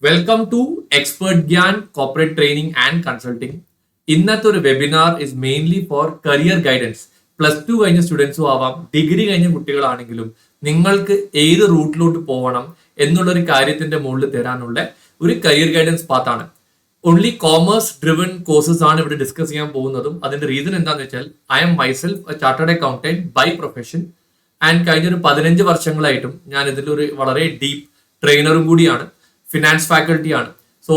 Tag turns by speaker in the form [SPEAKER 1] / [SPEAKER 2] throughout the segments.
[SPEAKER 1] Welcome to expert Gyan corporate training and consulting. ഇന്നത്തെ ഒരു webinar is mainly for career guidance. +2 കഴിഞ്ഞ സ്റ്റുഡൻസും ആവാം, degree കഴിഞ്ഞ കുട്ടികളാണെങ്കിലും നിങ്ങൾക്ക് ഏത് റൂട്ടിലോട്ട് പോകണം എന്നുള്ളൊരു കാര്യത്തിന്റെ മുകളിൽ തരാനുള്ള ഒരു കരിയർ ഗൈഡൻസ് പാത്താണ്. ഓൺലി കോമേഴ്സ് ഡ്രിവൺ കോഴ്സസ് ആണ് ഇവിടെ ഡിസ്കസ് ചെയ്യാൻ പോകുന്നതും. അതിന്റെ റീസൺ എന്താണെന്ന് വെച്ചാൽ I am myself a chartered accountant by profession and കഴിഞ്ഞൊരു 15 വർഷങ്ങളായിട്ടും ഞാൻ ഇതിലൊരു വളരെ ഡീപ്പ് ട്രെയിനറും കൂടിയാണ്, ഫിനാൻസ് ഫാക്കൽറ്റിയാണ്. സോ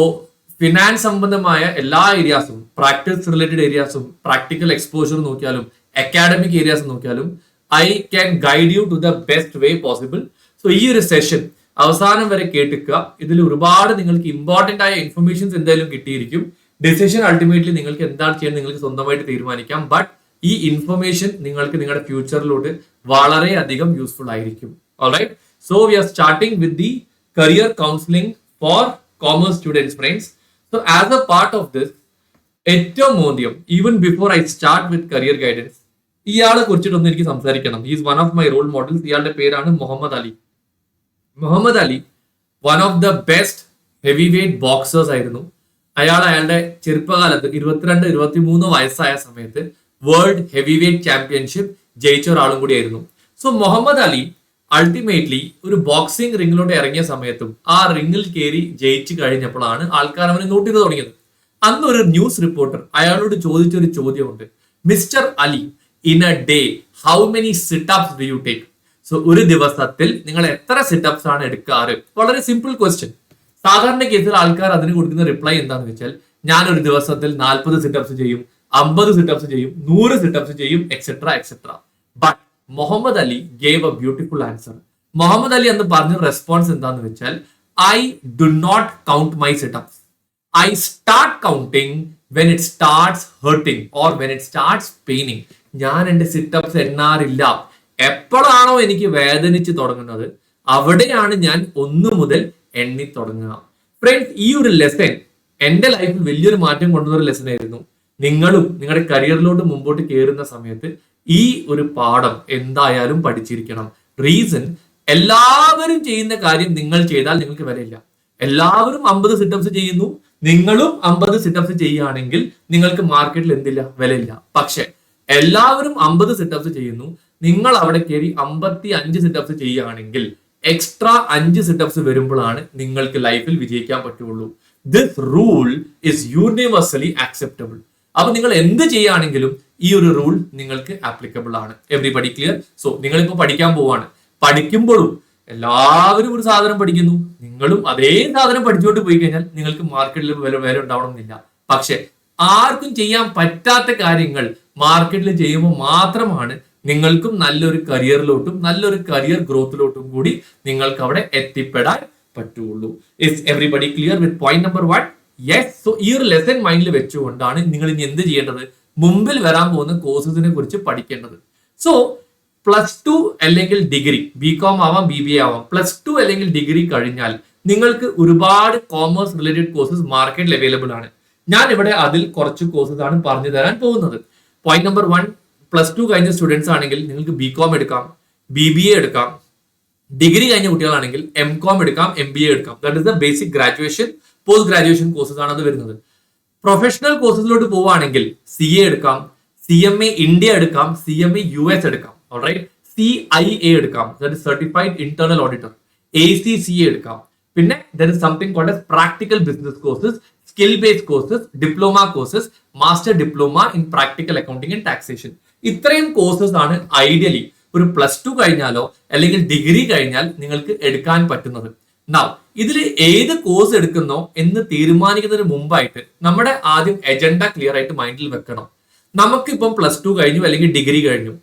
[SPEAKER 1] ഫിനാൻസ് സംബന്ധമായ എല്ലാ ഏരിയാസും, പ്രാക്ടീസ് റിലേറ്റഡ് ഏരിയാസും, പ്രാക്ടിക്കൽ എക്സ്പോഷർ നോക്കിയാലും അക്കാഡമിക് ഏരിയാസ് നോക്കിയാലും I can guide you to the best way possible. So ഈ ഒരു സെഷൻ അവസാനം വരെ കേട്ടിക്കുക. ഇതിൽ ഒരുപാട് നിങ്ങൾക്ക് ഇമ്പോർട്ടന്റ് ആയ ഇൻഫർമേഷൻസ് എന്തായാലും കിട്ടിയിരിക്കും. ഡിസിഷൻ അൾട്ടിമേറ്റ്ലി നിങ്ങൾക്ക് എന്താണ് ചെയ്യാൻ നിങ്ങൾക്ക് സ്വന്തമായിട്ട് തീരുമാനിക്കാം. ബട്ട് ഈ ഇൻഫർമേഷൻ നിങ്ങൾക്ക് നിങ്ങളുടെ ഫ്യൂച്ചറിലോട്ട് വളരെയധികം യൂസ്ഫുൾ ആയിരിക്കും. Alright, so we are starting with the career counseling for commerce students, friends. So as a part of this, ഏറ്റവും മോദ്യം, even before I start with career guidance, ഇയാളെ കുറിച്ചിട്ടൊന്നും എനിക്ക് സംസാരിക്കണം. He is one of my role models. ഇയാളുടെ പേരാണ് Muhammad Ali. Muhammad Ali one of the best heavyweight boxers ആയിരുന്നു. അയാളുടെ ചെറുപ്പകാലത്ത് 22-23 വയസ്സായ സമയത്ത് വേൾഡ് ഹെവി വെയ്റ്റ് ചാമ്പ്യൻഷിപ്പ് ജയിച്ച ഒരാളും കൂടിയായിരുന്നു. സോ മുഹമ്മദ് അലി അൾട്ടിമേറ്റ്ലി ഒരു ബോക്സിംഗ് റിംഗിലോട്ട് ഇറങ്ങിയ സമയത്തും ആ റിംഗിൽ കയറി ജയിച്ചു കഴിഞ്ഞപ്പോഴാണ് ആൾക്കാർ അവനെ നോട്ട് ചെയ്ത് തുടങ്ങിയത്. അന്ന് ഒരു ന്യൂസ് റിപ്പോർട്ടർ അയാളോട് ചോദിച്ചൊരു ചോദ്യമുണ്ട്, mister Ali, in A day how many sit-ups do you take? So ഒരു ദിവസത്തിൽ നിങ്ങൾ എത്ര സിറ്റപ്സ് ആണ് എടുക്കാറ്? വളരെ സിമ്പിൾ ക്വസ്റ്റ്യൻ. സാധാരണ കേസിൽ ആൾക്കാർ അതിന് കൊടുക്കുന്ന റിപ്ലൈ എന്താണെന്ന് വെച്ചാൽ, ഞാൻ ഒരു ദിവസത്തിൽ 40 സിറ്റപ്സ് ചെയ്യും, 50 സിറ്റപ്സ് ചെയ്യും, 100 സിറ്റപ്സ് ചെയ്യും, etcetera etcetera. But Muhammad Ali gave a beautiful answer. Muhammad Ali എന്ന് പറഞ്ഞ റെസ്പോൺസ് എന്താന്ന് വെച്ചാൽ, I do not count my sit ups, I start counting when it starts hurting or when it starts paining. ഞാൻ എന്റെ sit-ups എണ്ണാറില്ല. എപ്പോഴാണോ എനിക്ക് വേദനിച്ച് തുടങ്ങുന്നത് അവിടെയാണ് ഞാൻ 1 മുതൽ എണ്ണി തുടങ്ങുക. ഫ്രണ്ട്സ്, ഈ ഒരു ലെസൺ എന്റെ ലൈഫിൽ വലിയൊരു മാറ്റം കൊണ്ടുവന്ന ലെസൺ ആയിരുന്നു. നിങ്ങളും നിങ്ങളുടെ കരിയറിലോട്ട് മുമ്പോട്ട് കയറുന്ന സമയത്ത് ഈ ഒരു പാഠം എന്തായാലും പഠിച്ചിരിക്കണം. റീസൺ, എല്ലാവരും ചെയ്യുന്ന കാര്യം നിങ്ങൾ ചെയ്താൽ നിങ്ങൾക്ക് വിലയില്ല. എല്ലാവരും 50 സിറ്റപ്സ് ചെയ്യുന്നു, നിങ്ങളും 50 സിറ്റപ്സ് ചെയ്യുകയാണെങ്കിൽ നിങ്ങൾക്ക് മാർക്കറ്റിൽ എന്തില്ല, വിലയില്ല. പക്ഷെ എല്ലാവരും 50 സിറ്റപ്സ് ചെയ്യുന്നു, നിങ്ങൾ അവിടെ കയറി 55 സിറ്റപ്സ് ചെയ്യുകയാണെങ്കിൽ എക്സ്ട്രാ 5 സിറ്റപ്സ് വരുമ്പോഴാണ് നിങ്ങൾക്ക് ലൈഫിൽ വിജയിക്കാൻ പറ്റുള്ളൂ. This rule is universally acceptable. അപ്പൊ നിങ്ങൾ എന്ത് ചെയ്യുകയാണെങ്കിലും ഈ ഒരു റൂൾ നിങ്ങൾക്ക് ആപ്ലിക്കബിൾ ആണ്. Everybody clear? സോ നിങ്ങളിപ്പോ പഠിക്കാൻ പോവാണ്. പഠിക്കുമ്പോഴും എല്ലാവരും ഒരു സാധനം പഠിക്കുന്നു, നിങ്ങളും അതേ സാധനം പഠിച്ചുകൊണ്ട് പോയി കഴിഞ്ഞാൽ നിങ്ങൾക്ക് മാർക്കറ്റിൽ വില ഉണ്ടാവണമെന്നില്ല. പക്ഷെ ആർക്കും ചെയ്യാൻ പറ്റാത്ത കാര്യങ്ങൾ മാർക്കറ്റിൽ ചെയ്യുമ്പോൾ മാത്രമാണ് നിങ്ങൾക്കും നല്ലൊരു കരിയറിലോട്ടും നല്ലൊരു കരിയർ ഗ്രോത്തിലോട്ടും കൂടി നിങ്ങൾക്ക് അവിടെ എത്തിപ്പെടാൻ പറ്റുള്ളൂ. Is everybody clear with point number 1? Yes. So ഈ ഒരു ലെസൺ മൈൻഡിൽ വെച്ചുകൊണ്ടാണ് നിങ്ങൾ ഇനി എന്ത് ചെയ്യേണ്ടത്, മുമ്പിൽ വരാൻ പോകുന്ന കോഴ്സസിനെ കുറിച്ച് പഠിക്കേണ്ടത്. സോ +2 അല്ലെങ്കിൽ ഡിഗ്രി, BCom ആവാം, BBA ആവാം, +2 അല്ലെങ്കിൽ ഡിഗ്രി കഴിഞ്ഞാൽ നിങ്ങൾക്ക് ഒരുപാട് കോമേഴ്സ് റിലേറ്റഡ് കോഴ്സസ് മാർക്കറ്റിൽ അവൈലബിൾ ആണ്. ഞാൻ ഇവിടെ അതിൽ കുറച്ച് കോഴ്സസ് ആണ് പറഞ്ഞു തരാൻ പോകുന്നത്. പോയിന്റ് നമ്പർ 1, +2 കഴിഞ്ഞ സ്റ്റുഡൻസ് ആണെങ്കിൽ നിങ്ങൾക്ക് BCom എടുക്കാം, BBA എടുക്കാം. ഡിഗ്രി കഴിഞ്ഞ കുട്ടികളാണെങ്കിൽ MCom എടുക്കാം, MBA എടുക്കാം. That is the basic graduation, post graduation courses ആണ് അത് വരുന്നത്. പ്രൊഫഷണൽ കോഴ്സസിലോട്ട് പോവുകയാണെങ്കിൽ CA എടുക്കാം, CMA ഇന്ത്യ എടുക്കാം, CMA US എടുക്കാം. ഓൾറൈറ്റ്, CIA എടുക്കാം, that is certified internal auditor. ACCA എടുക്കാം. പിന്നെ there is something called as practical business courses, skill based courses, diploma courses, master diploma in practical accounting and taxation. ഇത്രയും courses ആണ് ideally ഒരു +2 കഴിഞ്ഞാലോ അല്ലെങ്കിൽ degree കഴിഞ്ഞാൽ നിങ്ങൾക്ക് എടുക്കാൻ പറ്റുന്നത്. നൗ ഇതിൽ ഏത് കോഴ്സ് എടുക്കുന്നോ എന്ന് തീരുമാനിക്കുന്നതിന് മുമ്പായിട്ട് നമ്മുടെ ആദ്യം അജണ്ട ക്ലിയർ ആയിട്ട് മൈൻഡിൽ വെക്കണം. നമുക്കിപ്പം +2 കഴിഞ്ഞു അല്ലെങ്കിൽ ഡിഗ്രി കഴിഞ്ഞു.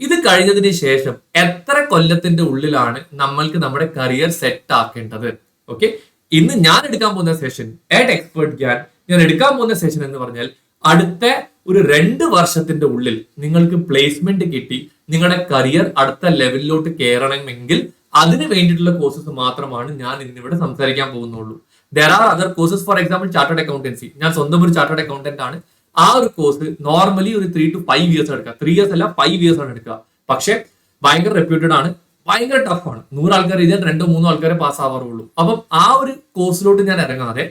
[SPEAKER 1] ഇത് കഴിഞ്ഞതിന് ശേഷം എത്ര കൊല്ലത്തിന്റെ ഉള്ളിലാണ് നമ്മൾക്ക് നമ്മുടെ കരിയർ സെറ്റ് ആക്കേണ്ടത്? ഓക്കെ, ഇന്ന് ഞാൻ എടുക്കാൻ പോകുന്ന സെഷൻ അറ്റ് എക്സ്പേർട്ട് ഗ്യാൻ, ഞാൻ എടുക്കാൻ പോകുന്ന സെഷൻ എന്ന് പറഞ്ഞാൽ അടുത്ത ഒരു 2 വർഷത്തിന്റെ ഉള്ളിൽ നിങ്ങൾക്ക് പ്ലേസ്മെന്റ് കിട്ടി നിങ്ങളുടെ കരിയർ അടുത്ത ലെവലിലോട്ട് കയറണമെങ്കിൽ അതിന് വേണ്ടിയിട്ടുള്ള കോഴ്സസ് മാത്രമാണ് ഞാൻ ഇന്നിവിടെ സംസാരിക്കാൻ പോകുന്നുള്ളൂ. There are other courses, for example chartered accountancy. ഞാൻ സ്വന്തം ഒരു ചാർട്ടേഡ് അക്കൗണ്ടന്റ് ആണ്. ആ ഒരു കോഴ്സ് നോർമലി ഒരു 3 to 5 ഇയേഴ്സ് എടുക്കുക. 3 ഇയേഴ്സ് അല്ല, 5 ഇയേഴ്സ് ആണ് എടുക്കുക. പക്ഷെ ഭയങ്കര റെപ്യൂട്ടഡ് ആണ്, ഭയങ്കര ടഫാണ്. 100 ആൾക്കാർ എഴുതിയാൽ 2-3 ആൾക്കാരെ പാസ്സാവാറുള്ളൂ. അപ്പം ആ ഒരു കോഴ്സിലോട്ട് ഞാൻ ഇറങ്ങാതെ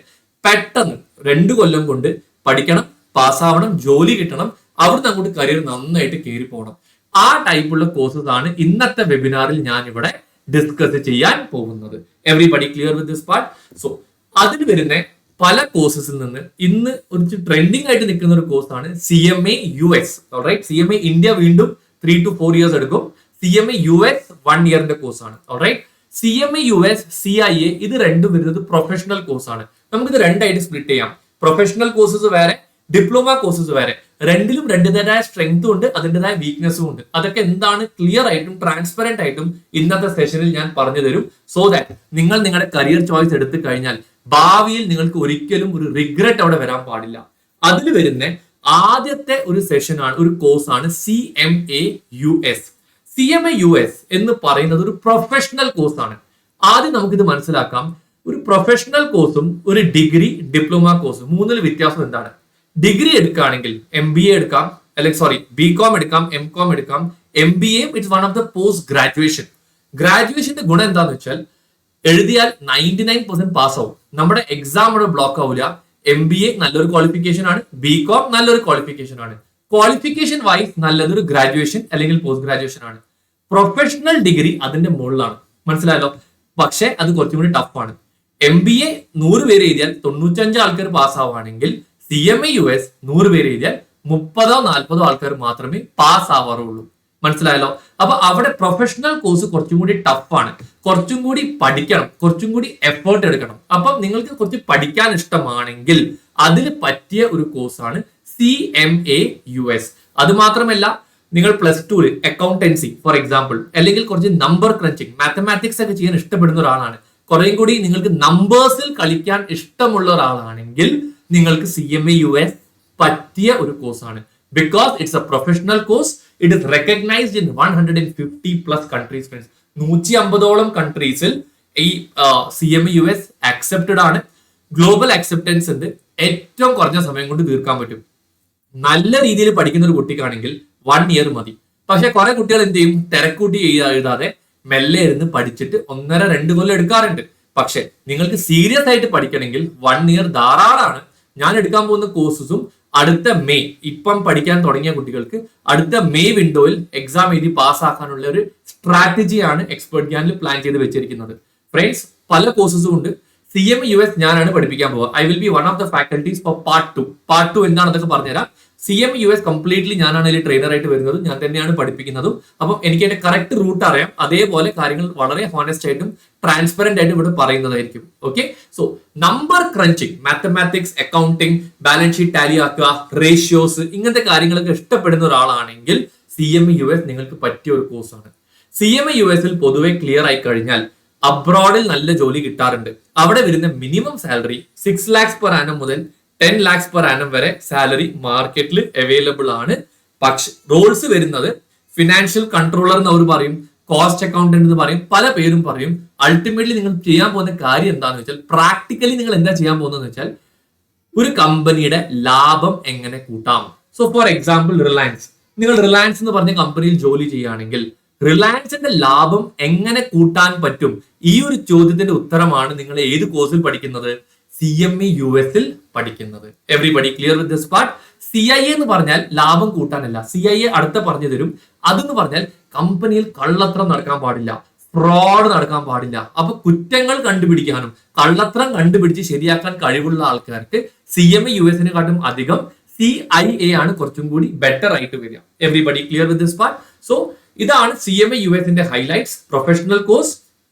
[SPEAKER 1] പെട്ടെന്ന് 2 കൊല്ലം കൊണ്ട് പഠിക്കണം, പാസ്സാവണം, ജോലി കിട്ടണം, അവിടുന്ന് അങ്ങോട്ട് കരിയർ നന്നായിട്ട് കയറി പോകണം. ആ ടൈപ്പുള്ള കോഴ്സസ് ആണ് ഇന്നത്തെ വെബിനാറിൽ ഞാൻ ഇവിടെ ഡിസ്കസ് ചെയ്യാൻ പോകുന്നത്. Everybody clear with this part? So അതിൽ വരുന്ന പല കോഴ്സസിൽ നിന്ന് ഇന്ന് ഒരു ട്രെൻഡിങ് ആയിട്ട് നിൽക്കുന്ന ഒരു കോഴ്സാണ് CMA US. Alright, CMA India വീണ്ടും 3 to 4 years എടുക്കും. CMA US 1 yearന്റെ കോഴ്സാണ്. ഓൾറൈറ്റ്, CMA US CIA ഇത് രണ്ടും വരുന്നത് പ്രൊഫഷണൽ കോഴ്സാണ്. നമുക്കിത് രണ്ടായിട്ട് സ്പ്ലിറ്റ് ചെയ്യാം. പ്രൊഫഷണൽ കോഴ്സസ് വേറെ, ഡിപ്ലോമ കോഴ്സസ് വേറെ. രണ്ടിലും രണ്ടിൻ്റെതായ സ്ട്രെങ്തും ഉണ്ട്, അതിൻ്റെതായ വീക്ക്നെസ്സും ഉണ്ട്. അതൊക്കെ എന്താണ് ക്ലിയർ ആയിട്ടും ട്രാൻസ്പെറന്റ് ആയിട്ടും ഇന്നത്തെ സെഷനിൽ ഞാൻ പറഞ്ഞു തരും. സോ ദാറ്റ് നിങ്ങൾ നിങ്ങളുടെ കരിയർ ചോയ്സ് എടുത്തു കഴിഞ്ഞാൽ ഭാവിയിൽ നിങ്ങൾക്ക് ഒരിക്കലും ഒരു റിഗ്രറ്റ് അവിടെ വരാൻ പാടില്ല. അതിൽ വരുന്ന ആദ്യത്തെ ഒരു സെഷനാണ്, ഒരു കോഴ്സാണ് CMA US. CMA US എന്ന് പറയുന്നത് ഒരു പ്രൊഫഷണൽ കോഴ്സാണ്. ആദ്യം നമുക്കിത് മനസ്സിലാക്കാം. ഒരു പ്രൊഫഷണൽ കോഴ്സും ഒരു ഡിഗ്രി ഡിപ്ലോമ കോഴ്സും മൂന്നിൽ വ്യത്യാസം എന്താണ്? ഡിഗ്രി എടുക്കുകയാണെങ്കിൽ MBA എടുക്കാം, അല്ലെങ്കിൽ BCom എടുക്കാം, MCom എടുക്കാം. MBA it's one of the post graduation. ഗ്രാജുവേഷന്റെ ഗുണം എന്താന്ന് വെച്ചാൽ എഴുതിയാൽ 99% പാസ് ആവും. നമ്മുടെ എക്സാം ഇവിടെ ബ്ലോക്ക് ആവില്ല. MBA നല്ലൊരു ക്വാളിഫിക്കേഷൻ ആണ്, BCom നല്ലൊരു ക്വാളിഫിക്കേഷൻ ആണ്. ക്വാളിഫിക്കേഷൻ വൈസ് നല്ലതൊരു ഗ്രാജുവേഷൻ അല്ലെങ്കിൽ പോസ്റ്റ് ഗ്രാജുവേഷൻ ആണ്. പ്രൊഫഷണൽ ഡിഗ്രി അതിന്റെ മുകളിലാണ്. മനസ്സിലായല്ലോ? പക്ഷെ അത് കുറച്ചും കൂടി ടഫാണ്. MBA 100 പേര് എഴുതിയാൽ 95 ആൾക്കാർ പാസ്സാവുകയാണെങ്കിൽ CMA US 100 പേര് എഴുതിയാൽ 30-40 ആൾക്കാർ മാത്രമേ പാസ് ആവാറുള്ളൂ. മനസ്സിലായല്ലോ? അപ്പൊ അവിടെ പ്രൊഫഷണൽ കോഴ്സ് കുറച്ചും കൂടി ടഫാണ്. കുറച്ചും കൂടി പഠിക്കണം, കുറച്ചും കൂടി എഫേർട്ട് എടുക്കണം. അപ്പം നിങ്ങൾക്ക് കുറച്ച് പഠിക്കാൻ ഇഷ്ടമാണെങ്കിൽ അതിന് പറ്റിയ ഒരു കോഴ്സാണ് CMA US. അത് മാത്രമല്ല, നിങ്ങൾ +2 അക്കൗണ്ടൻസി ഫോർ എക്സാമ്പിൾ, അല്ലെങ്കിൽ കുറച്ച് നമ്പർ ക്രഞ്ചിങ്, മാത്തമാറ്റിക്സ് ഒക്കെ ചെയ്യാൻ ഇഷ്ടപ്പെടുന്ന ഒരാളാണ്, കുറേയും കൂടി നിങ്ങൾക്ക് നമ്പേഴ്സിൽ കളിക്കാൻ ഇഷ്ടമുള്ള ഒരാളാണെങ്കിൽ നിങ്ങൾക്ക് CMA US പറ്റിയ ഒരു കോഴ്സാണ്. Because it's a professional course. It is recognised in 150+ countries. 150ഓളം കൺട്രീസിൽ ഈ CMA US അക്സെപ്റ്റഡ് ആണ്. ഗ്ലോബൽ അക്സെപ്റ്റൻസ് ഉണ്ട്. ഏറ്റവും കുറഞ്ഞ സമയം കൊണ്ട് തീർക്കാൻ പറ്റും. നല്ല രീതിയിൽ പഠിക്കുന്ന ഒരു കുട്ടിക്കാണെങ്കിൽ 1 year മതി. പക്ഷെ കുറെ കുട്ടികൾ എന്ത് ചെയ്യും? തിരക്കൂട്ടി എഴുതാതെ മെല്ലെ ഇരുന്ന് പഠിച്ചിട്ട് 1.5-2 കൊല്ലം എടുക്കാറുണ്ട്. പക്ഷെ നിങ്ങൾക്ക് സീരിയസ് ആയിട്ട് പഠിക്കണമെങ്കിൽ 1 year ധാരാളമാണ്. ഞാൻ എടുക്കാൻ പോകുന്ന കോഴ്സസും അടുത്ത മെയ്, ഇപ്പം പഠിക്കാൻ തുടങ്ങിയ കുട്ടികൾക്ക് അടുത്ത മെയ് വിൻഡോയിൽ എക്സാം എഴുതി പാസ്സാക്കാനുള്ള ഒരു സ്ട്രാറ്റജിയാണ് എക്സ്പെർട്ട് ഗ്യാനിൽ പ്ലാൻ ചെയ്ത് വെച്ചിരിക്കുന്നത്. ഫ്രണ്ട്സ്, പല കോഴ്സസും ഉണ്ട്. CMA US ഞാനാണ് പഠിപ്പിക്കാൻ പോവുക. I will be one of the faculties for part 2. Part 2 എന്താണ് അതൊക്കെ പറഞ്ഞുതരാം. CMA US കംപ്ലീറ്റ്ലി ഞാനാണ് അതിൽ ട്രെയിനർ ആയിട്ട് വരുന്നത്, ഞാൻ തന്നെയാണ് പഠിപ്പിക്കുന്നതും. അപ്പം എനിക്ക് അതിന്റെ കറക്റ്റ് റൂട്ട് അറിയാം. അതേപോലെ കാര്യങ്ങൾ വളരെ ഹോണസ്റ്റ് ആയിട്ടും ട്രാൻസ്പെറന്റ് ആയിട്ടും ഇവിടെ പറയുന്നതായിരിക്കും. Okay, so number crunching, mathematics, accounting, balance sheet Tally ആക്കുക, റേഷ്യോസ്, ഇങ്ങനത്തെ കാര്യങ്ങളൊക്കെ ഇഷ്ടപ്പെടുന്ന ഒരാളാണെങ്കിൽ CMA US നിങ്ങൾക്ക് പറ്റിയ ഒരു കോഴ്സാണ്. CMA USൽ പൊതുവെ ക്ലിയർ ആയി കഴിഞ്ഞാൽ അബ്രോഡിൽ നല്ല ജോലി കിട്ടാറുണ്ട്. അവിടെ വരുന്ന minimum salary 6 lakhs per annum മുതൽ 10 lakhs per annum വരെ സാലറി മാർക്കറ്റിൽ അവൈലബിൾ ആണ്. പക്ഷെ റോൾസ് വരുന്നത് ഫിനാൻഷ്യൽ കൺട്രോളർ എന്ന് അവർ പറയും, കോസ്റ്റ് അക്കൗണ്ടന്റ് എന്ന് പറയും, പല പേരും പറയും. അൾട്ടിമേറ്റ്ലി നിങ്ങൾ ചെയ്യാൻ പോകുന്ന കാര്യം എന്താണെന്ന് വെച്ചാൽ, പ്രാക്ടിക്കലി നിങ്ങൾ എന്താ ചെയ്യാൻ പോകുന്നതെന്ന് വെച്ചാൽ, ഒരു കമ്പനിയുടെ ലാഭം എങ്ങനെ കൂട്ടാം. സോ ഫോർ എക്സാമ്പിൾ റിലയൻസ്, നിങ്ങൾ റിലയൻസ് എന്ന് പറഞ്ഞ കമ്പനിയിൽ ജോലി ചെയ്യുകയാണെങ്കിൽ റിലയൻസിന്റെ ലാഭം എങ്ങനെ കൂട്ടാൻ പറ്റും? ഈ ഒരു ചോദ്യത്തിന്റെ ഉത്തരമാണ് നിങ്ങൾ ഏത് കോഴ്സിൽ പഠിക്കുന്നത്? CMA USൽ പഠിക്കുന്നത്. Everybody clear with this part? CIA എന്ന് പറഞ്ഞാൽ ലാഭം കൂട്ടാനല്ല. CIA അടുത്ത പറഞ്ഞു തരും. അതെന്ന് പറഞ്ഞാൽ കമ്പനിയിൽ കള്ളത്രം നടക്കാൻ പാടില്ല, ഫ്രോഡ് നടക്കാൻ പാടില്ല. അപ്പൊ കുറ്റങ്ങൾ കണ്ടുപിടിക്കാനും കള്ളത്രം കണ്ടുപിടിച്ച് ശരിയാക്കാൻ കഴിവുള്ള ആൾക്കാർക്ക് CMA USനെക്കാട്ടും അധികം CIA ആണ് കുറച്ചും കൂടി ബെറ്റർ ആയിട്ട് വരിക. Everybody clear with this part? So ഇതാണ് CMA USന്റെ highlights. Professional course,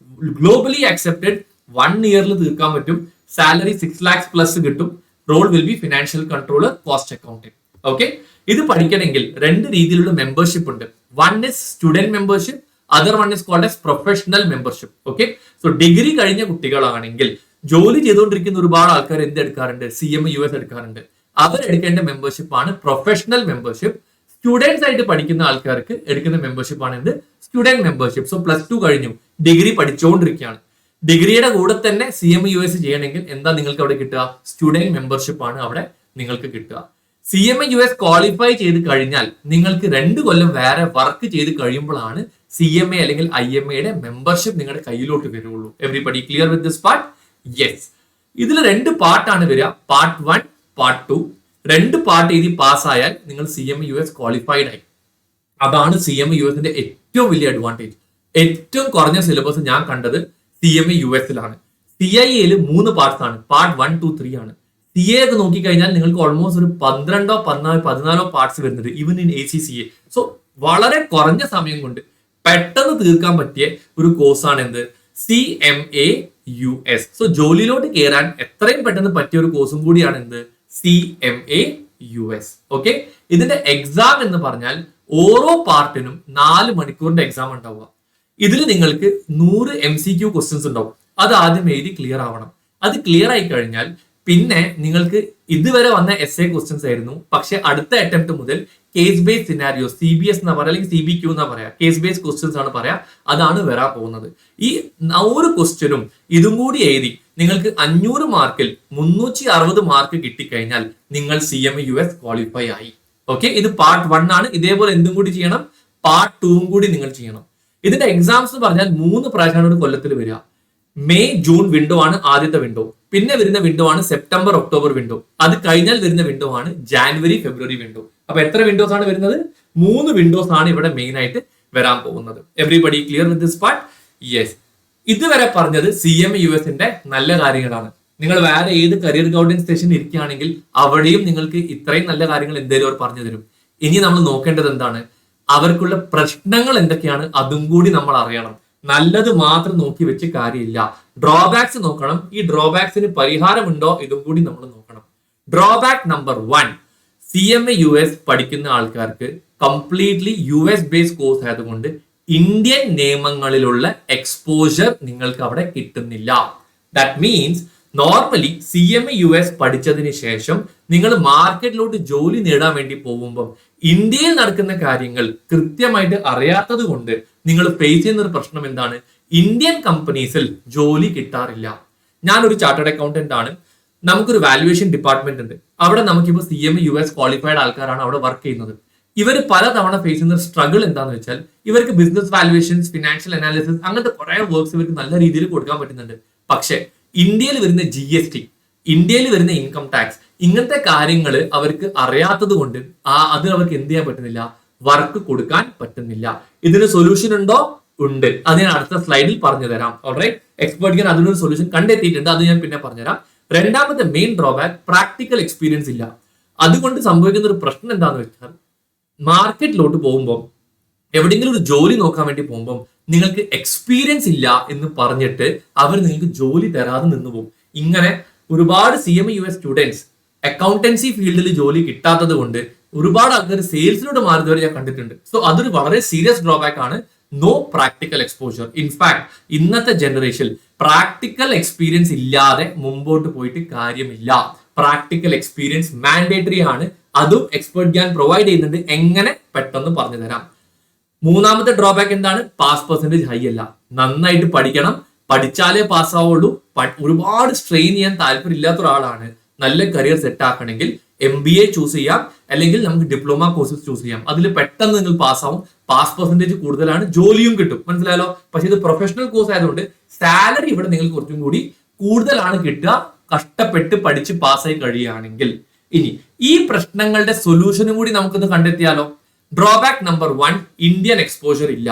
[SPEAKER 1] globally accepted, 1 yearൽ തീർക്കാൻ പറ്റും. സാലറി 6 lakhs+ കിട്ടും. Role will be financial controller, cost accounting. Okay, ഇത് പഠിക്കണമെങ്കിൽ 2 രീതിയിലുള്ള മെമ്പർഷിപ്പ് ഉണ്ട്. One is student membership, other one is called as professional membership. Okay, so degree കഴിഞ്ഞ കുട്ടികളാണെങ്കിൽ ജോലി ചെയ്തുകൊണ്ടിരിക്കുന്ന ഒരുപാട് ആൾക്കാർ എന്ത് എടുക്കാറുണ്ട്? CMA US എടുക്കാറുണ്ട്. അവരെടുക്കേണ്ട മെമ്പർഷിപ്പ് ആണ് പ്രൊഫഷണൽ മെമ്പർഷിപ്പ്. സ്റ്റുഡൻസ് ആയിട്ട് പഠിക്കുന്ന ആൾക്കാർക്ക് എടുക്കുന്ന മെമ്പർഷിപ്പ് ആണ് എന്ത്? Student membership. സോ +2 കഴിഞ്ഞു, ഡിഗ്രി പഠിച്ചുകൊണ്ടിരിക്കുകയാണ്. ഡിഗ്രിയുടെ കൂടെ തന്നെ CMA US ചെയ്യണമെങ്കിൽ എന്താ നിങ്ങൾക്ക് അവിടെ കിട്ടുക? സ്റ്റുഡന്റ് മെമ്പർഷിപ്പ് ആണ് അവിടെ നിങ്ങൾക്ക് കിട്ടുക. CMA US ക്വാളിഫൈ ചെയ്ത് കഴിഞ്ഞാൽ നിങ്ങൾക്ക് 2 കൊല്ലം വേറെ വർക്ക് ചെയ്ത് കഴിയുമ്പോഴാണ് CMA അല്ലെങ്കിൽ IMAയുടെ മെമ്പർഷിപ്പ് നിങ്ങളുടെ കയ്യിലോട്ട് വരുള്ളൂ. Everybody clear with this part? Yes. ഇതിൽ 2 പാർട്ടാണ് വരിക, പാർട്ട് 1, പാർട്ട് 2. 2 പാർട്ട് എഴുതി പാസ്സായാൽ നിങ്ങൾ CMA US ക്വാളിഫൈഡ് ആയി. അതാണ് CMA USന്റെ ഏറ്റവും വലിയ അഡ്വാൻറ്റേജ്. ഏറ്റവും കുറഞ്ഞ സിലബസ് ഞാൻ കണ്ടത് CMA USലാണ്. CIAയിൽ 3 പാർട്സ് ആണ്, പാർട്ട് 1, 2, 3 ആണ്. CA ഒക്കെ നോക്കിക്കഴിഞ്ഞാൽ നിങ്ങൾക്ക് ഓൾമോസ്റ്റ് ഒരു 12 14 പാർട്സ് വരുന്നുണ്ട് ഈവൻ ഇൻ ACCA. സോ വളരെ കുറഞ്ഞ സമയം കൊണ്ട് പെട്ടെന്ന് തീർക്കാൻ പറ്റിയ ഒരു കോഴ്സാണ് എന്ത്, CMA US. സോ ജോലിയിലോട്ട് കയറാൻ എത്രയും പെട്ടെന്ന് പറ്റിയ ഒരു കോഴ്സും കൂടിയാണ് എന്ത്, CMA US. ഓക്കെ, ഇതിന്റെ എക്സാം എന്ന് പറഞ്ഞാൽ ഓരോ പാർട്ടിനും 4 മണിക്കൂറിന്റെ എക്സാം ഉണ്ടാവുക. ഇതിൽ നിങ്ങൾക്ക് 100 MCQ ക്വസ്റ്റ്യൻസ് ഉണ്ടാവും. അത് ആദ്യം എഴുതി ക്ലിയർ ആവണം. അത് ക്ലിയർ ആയി കഴിഞ്ഞാൽ പിന്നെ നിങ്ങൾക്ക് ഇതുവരെ വന്ന essay ക്വസ്റ്റ്യൻസ് ആയിരുന്നു, പക്ഷെ അടുത്ത അറ്റംപ്റ്റ് മുതൽ കേസ് ബേസ്ഡ് സിനാരിയോ, CBS എന്നാ പറയാ അല്ലെങ്കിൽ CBQ എന്നാ പറയാ, കേസ് ബേസ്ഡ് ക്വസ്റ്റ്യൻസ് ആണ് പറയാ, അതാണ് വരാൻ പോകുന്നത്. ഈ 100 ക്വസ്റ്റ്യനും ഇതും കൂടി എഴുതി നിങ്ങൾക്ക് 500 മാർക്കിൽ 360 മാർക്ക് കിട്ടിക്കഴിഞ്ഞാൽ നിങ്ങൾ CMA US ക്വാളിഫൈ ആയി. ഓക്കെ, ഇത് പാർട്ട് 1 ആണ്. ഇതേപോലെ എന്തും കൂടി ചെയ്യണം, പാർട്ട് 2 കൂടി നിങ്ങൾ ചെയ്യണം. ഇതിന്റെ എക്സാംസ് എന്ന് പറഞ്ഞാൽ 3 പ്രാവശ്യമാണ് ഒരു കൊല്ലത്തിൽ വരിക. മെയ് ജൂൺ വിൻഡോ ആണ് ആദ്യത്തെ വിൻഡോ, പിന്നെ വരുന്ന വിൻഡോ ആണ് സെപ്റ്റംബർ ഒക്ടോബർ വിൻഡോ, അത് കഴിഞ്ഞാൽ വരുന്ന വിൻഡോ ആണ് ജാനുവരി ഫെബ്രുവരി വിൻഡോ. അപ്പൊ എത്ര വിൻഡോസ് ആണ് വരുന്നത്? 3 വിൻഡോസ് ആണ് ഇവിടെ മെയിൻ ആയിട്ട് വരാൻ പോകുന്നത്. Everybody clear with this part? Yes. ഇതുവരെ പറഞ്ഞത് CMA USന്റെ നല്ല കാര്യങ്ങളാണ്. നിങ്ങൾ വേറെ ഏത് കരിയർ ഗൈഡൻസ് സെഷൻ ഇരിക്കുകയാണെങ്കിൽ അവിടെയും നിങ്ങൾക്ക് ഇത്രയും നല്ല കാര്യങ്ങൾ എന്തെങ്കിലും അവർ പറഞ്ഞു തരും. ഇനി നമ്മൾ നോക്കേണ്ടത് എന്താണ്, അവർക്കുള്ള പ്രശ്നങ്ങൾ എന്തൊക്കെയാണ്, അതും കൂടി നമ്മൾ അറിയണം. നല്ലത് മാത്രം നോക്കി വെച്ച് കാര്യമില്ല, ഡ്രോബാക്സ് നോക്കണം. ഈ ഡ്രോബാക്സിന് പരിഹാരമുണ്ടോ ഇതും കൂടി നമ്മൾ നോക്കണം. ഡ്രോബാക്ക് നമ്പർ 1, CMA US പഠിക്കുന്ന ആൾക്കാർക്ക് കംപ്ലീറ്റ്ലി US ബേസ്ഡ് കോഴ്സ് ആയതുകൊണ്ട് ഇന്ത്യൻ നിയമങ്ങളിലുള്ള എക്സ്പോഷർ നിങ്ങൾക്ക് അവിടെ കിട്ടുന്നില്ല. That means normally CMA US പഠിച്ചതിന് ശേഷം നിങ്ങൾ മാർക്കറ്റിലോട്ട് ജോലി നേടാൻ വേണ്ടി പോകുമ്പോൾ ഇന്ത്യയിൽ നടക്കുന്ന കാര്യങ്ങൾ കൃത്യമായിട്ട് അറിയാത്തത് കൊണ്ട് നിങ്ങൾ ഫേസ് ചെയ്യുന്ന ഒരു പ്രശ്നം എന്താണ്, ഇന്ത്യൻ കമ്പനീസിൽ ജോലി കിട്ടാറില്ല. ഞാനൊരു ചാർട്ടേഡ് അക്കൗണ്ടന്റ് ആണ്, നമുക്കൊരു വാല്യുവേഷൻ ഡിപ്പാർട്ട്മെന്റ് ഉണ്ട്. അവിടെ നമുക്കിപ്പോൾ CMA US ക്വാളിഫൈഡ് ആൾക്കാരാണ് അവിടെ വർക്ക് ചെയ്യുന്നത്. ഇവർ പലതവണ ഫേസ് ചെയ്യുന്ന സ്ട്രഗിൾ എന്താണെന്ന് വെച്ചാൽ ഇവർക്ക് ബിസിനസ് വാല്യുവേഷൻസ്, ഫിനാൻഷ്യൽ അനാലിസിസ്, അങ്ങനത്തെ കുറെ വർക്ക്സ് ഇവർക്ക് നല്ല രീതിയിൽ കൊടുക്കാൻ പറ്റുന്നുണ്ട്. പക്ഷെ ഇന്ത്യയിൽ വരുന്ന GST, ഇന്ത്യയിൽ വരുന്ന ഇൻകം ടാക്സ്, ഇങ്ങനത്തെ കാര്യങ്ങൾ അവർക്ക് അറിയാത്തത് കൊണ്ട് അത് അവർക്ക് എന്ത് ചെയ്യാൻ പറ്റുന്നില്ല, വർക്ക് കൊടുക്കാൻ പറ്റുന്നില്ല. ഇതിന് സൊല്യൂഷൻ ഉണ്ടോ? ഉണ്ട്. അത് ഞാൻ അടുത്ത സ്ലൈഡിൽ പറഞ്ഞു തരാം. ഓൾറൈറ്റ്, എക്സ്പെർട്ട് ഞാൻ അതിനൊരു സൊല്യൂഷൻ കണ്ടെത്തിയിട്ടുണ്ട്, അത് ഞാൻ പിന്നെ പറഞ്ഞുതരാം. രണ്ടാമത്തെ മെയിൻ ഡ്രോബാക്ക് പ്രാക്ടിക്കൽ എക്സ്പീരിയൻസ് ഇല്ല. അതുകൊണ്ട് സംഭവിക്കുന്ന ഒരു പ്രശ്നം എന്താണെന്ന് വെച്ചാൽ മാർക്കറ്റിലോട്ട് പോകുമ്പോൾ എവിടെയെങ്കിലും ഒരു ജോലി നോക്കാൻ വേണ്ടി പോകുമ്പോൾ നിങ്ങൾക്ക് എക്സ്പീരിയൻസ് ഇല്ല എന്ന് പറഞ്ഞിട്ട് അവർ നിങ്ങൾക്ക് ജോലി തരാതെ നിന്ന് പോകും. ഇങ്ങനെ ഒരുപാട് CMA US സ്റ്റുഡൻസ് അക്കൗണ്ടൻസി ഫീൽഡിൽ ജോലി കിട്ടാത്തത് കൊണ്ട് ഒരുപാട് ആൾക്കാർ സെയിൽസിലോട്ട് മാറുന്നവരെ ഞാൻ കണ്ടിട്ടുണ്ട്. സോ അതൊരു വളരെ സീരിയസ് ഡ്രോബാക്ക് ആണ്. No practical exposure. ഇൻഫാക്ട് ഇന്നത്തെ ജനറേഷൻ പ്രാക്ടിക്കൽ എക്സ്പീരിയൻസ് ഇല്ലാതെ മുമ്പോട്ട് പോയിട്ട് കാര്യമില്ല. പ്രാക്ടിക്കൽ എക്സ്പീരിയൻസ് മാൻഡേറ്ററി ആണ്. അതും എക്സ്പെർട്ട് ഗ്യാൻ പ്രൊവൈഡ് ചെയ്യുന്നുണ്ട്. എങ്ങനെ പെട്ടെന്ന് പറഞ്ഞു തരാം. മൂന്നാമത്തെ ഡ്രോബാക്ക് എന്താണ്? പാസ് പെർസെന്റേജ് ഹൈ അല്ല. നന്നായിട്ട് പഠിക്കണം, പഠിച്ചാലേ പാസ്സാവുള്ളൂ. ഒരുപാട് സ്ട്രെയിൻ ചെയ്യാൻ താല്പര്യം ഇല്ലാത്ത ഒരാളാണ് നല്ല കരിയർ സെറ്റ് ആക്കണമെങ്കിൽ MBA ചൂസ് ചെയ്യാം, അല്ലെങ്കിൽ നമുക്ക് ഡിപ്ലോമ കോഴ്സസ് ചൂസ് ചെയ്യാം. അതിൽ പെട്ടെന്ന് നിങ്ങൾ പാസ്സാവും, പാസ് പെർസെന്റേജ് കൂടുതലാണ്, ജോലിയും കിട്ടും. മനസ്സിലായല്ലോ? പക്ഷെ ഇത് പ്രൊഫഷണൽ കോഴ്സ് ആയതുകൊണ്ട് സാലറി ഇവിടെ നിങ്ങൾക്ക് കുറച്ചും കൂടി കൂടുതലാണ് കിട്ടുക, കഷ്ടപ്പെട്ട് പഠിച്ച് പാസ്സായി കഴിയുകയാണെങ്കിൽ. ഇനി ഈ പ്രശ്നങ്ങളുടെ സൊല്യൂഷനും കൂടി നമുക്കൊന്ന് കണ്ടെത്തിയാലോ? ഡ്രോബാക്ക് നമ്പർ 1, ഇന്ത്യൻ എക്സ്പോഷർ ഇല്ല.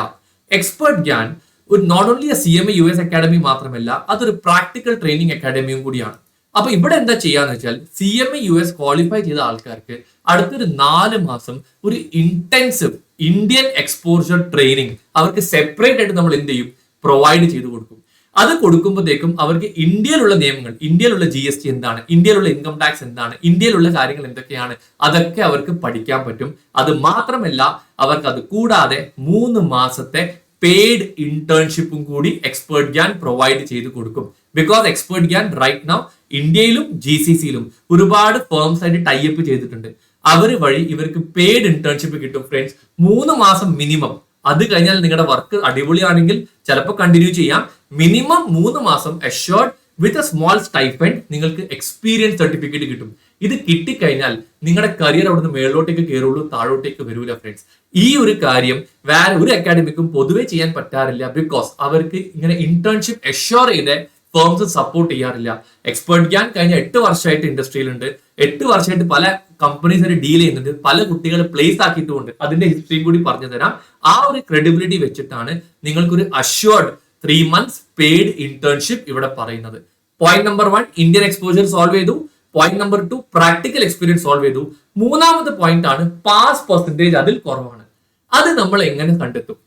[SPEAKER 1] എക്സ്പെർട്ട് ഗ്യാൻ ഒരു not only CMA US academy മാത്രമല്ല, അതൊരു പ്രാക്ടിക്കൽ ട്രെയിനിങ് അക്കാഡമിയും കൂടിയാണ്. അപ്പൊ ഇവിടെ എന്താ ചെയ്യാന്ന് വെച്ചാൽ CMA US ക്വാളിഫൈ ചെയ്ത ആൾക്കാർക്ക് അടുത്തൊരു 4 മാസം ഒരു ഇന്റൻസീവ് ഇന്ത്യൻ എക്സ്പോഷർ ട്രെയിനിങ് അവർക്ക് സെപ്പറേറ്റ് ആയിട്ട് നമ്മൾ എന്ത് ചെയ്യും, പ്രൊവൈഡ് ചെയ്ത് കൊടുക്കും. അത് കൊടുക്കുമ്പോഴത്തേക്കും അവർക്ക് ഇന്ത്യയിലുള്ള നിയമങ്ങൾ, ഇന്ത്യയിലുള്ള GST എന്താണ്, ഇന്ത്യയിലുള്ള ഇൻകം ടാക്സ് എന്താണ്, ഇന്ത്യയിലുള്ള കാര്യങ്ങൾ എന്തൊക്കെയാണ്, അതൊക്കെ അവർക്ക് പഠിക്കാൻ പറ്റും. അത് മാത്രമല്ല അവർക്ക് അത് കൂടാതെ 3 മാസത്തെ പെയ്ഡ് ഇന്റേൺഷിപ്പും കൂടി എക്സ്പെർട്ട് ഗ്യാൻ പ്രൊവൈഡ് ചെയ്ത് കൊടുക്കും. Because expert Gyan right now ഇന്ത്യയിലും GCCയിലും ഒരുപാട് ഫേംസ് ആയിട്ട് ടൈപ്പ് ചെയ്തിട്ടുണ്ട്. അവർ വഴി ഇവർക്ക് പെയ്ഡ് ഇന്റേൺഷിപ്പ് കിട്ടും ഫ്രണ്ട്സ്. 3 മാസം മിനിമം. അത് കഴിഞ്ഞാൽ നിങ്ങളുടെ വർക്ക് അടിപൊളിയാണെങ്കിൽ ചിലപ്പോൾ കണ്ടിന്യൂ ചെയ്യാം. മിനിമം 3 മാസം assured with a small stipend നിങ്ങൾക്ക് എക്സ്പീരിയൻസ് സർട്ടിഫിക്കറ്റ് കിട്ടും. ഇത് കിട്ടിക്കഴിഞ്ഞാൽ നിങ്ങളുടെ കരിയർ അവിടുന്ന് മേളിലോട്ടേക്ക് കയറുള്ളൂ, താഴോട്ടേക്ക് വരൂല ഫ്രണ്ട്സ്. ഈ ഒരു കാര്യം വേറെ ഒരു അക്കാഡമിക്കും പൊതുവെ ചെയ്യാൻ പറ്റാറില്ല. ബിക്കോസ് അവർക്ക് ഇങ്ങനെ ഇന്റേൺഷിപ്പ് എഷ്യൂർ ചെയ്ത് ഫേംസ് സപ്പോർട്ട് ചെയ്യാറില്ല. എക്സ്പേർട്ട് ഗ്യാൻ കഴിഞ്ഞ 8 വർഷമായിട്ട് ഇൻഡസ്ട്രിയിലുണ്ട്. 8 വർഷമായിട്ട് പല കമ്പനീസ് ഡീൽ ചെയ്യുന്നുണ്ട്, പല കുട്ടികളെ പ്ലേസ് ആക്കിയിട്ടുമുണ്ട്. അതിന്റെ ഹിസ്റ്ററിയും കൂടി പറഞ്ഞു തരാം. ആ ഒരു ക്രെഡിബിലിറ്റി വെച്ചിട്ടാണ് നിങ്ങൾക്കൊരു അഷ്യൂർഡ് 3 months പെയ്ഡ് ഇന്റേൺഷിപ്പ് ഇവിടെ പറയുന്നത്. Point number 1 Indian exposure solve ചെയ്തു. Point number 2 practical experience solve ചെയ്തു. മൂന്നാമത്തെ പോയിന്റ് ആണ് പാസ് പെർസെന്റേജ് അതിൽ കുറവാണ്. അത് നമ്മൾ എങ്ങനെ കണ്ടെത്തും?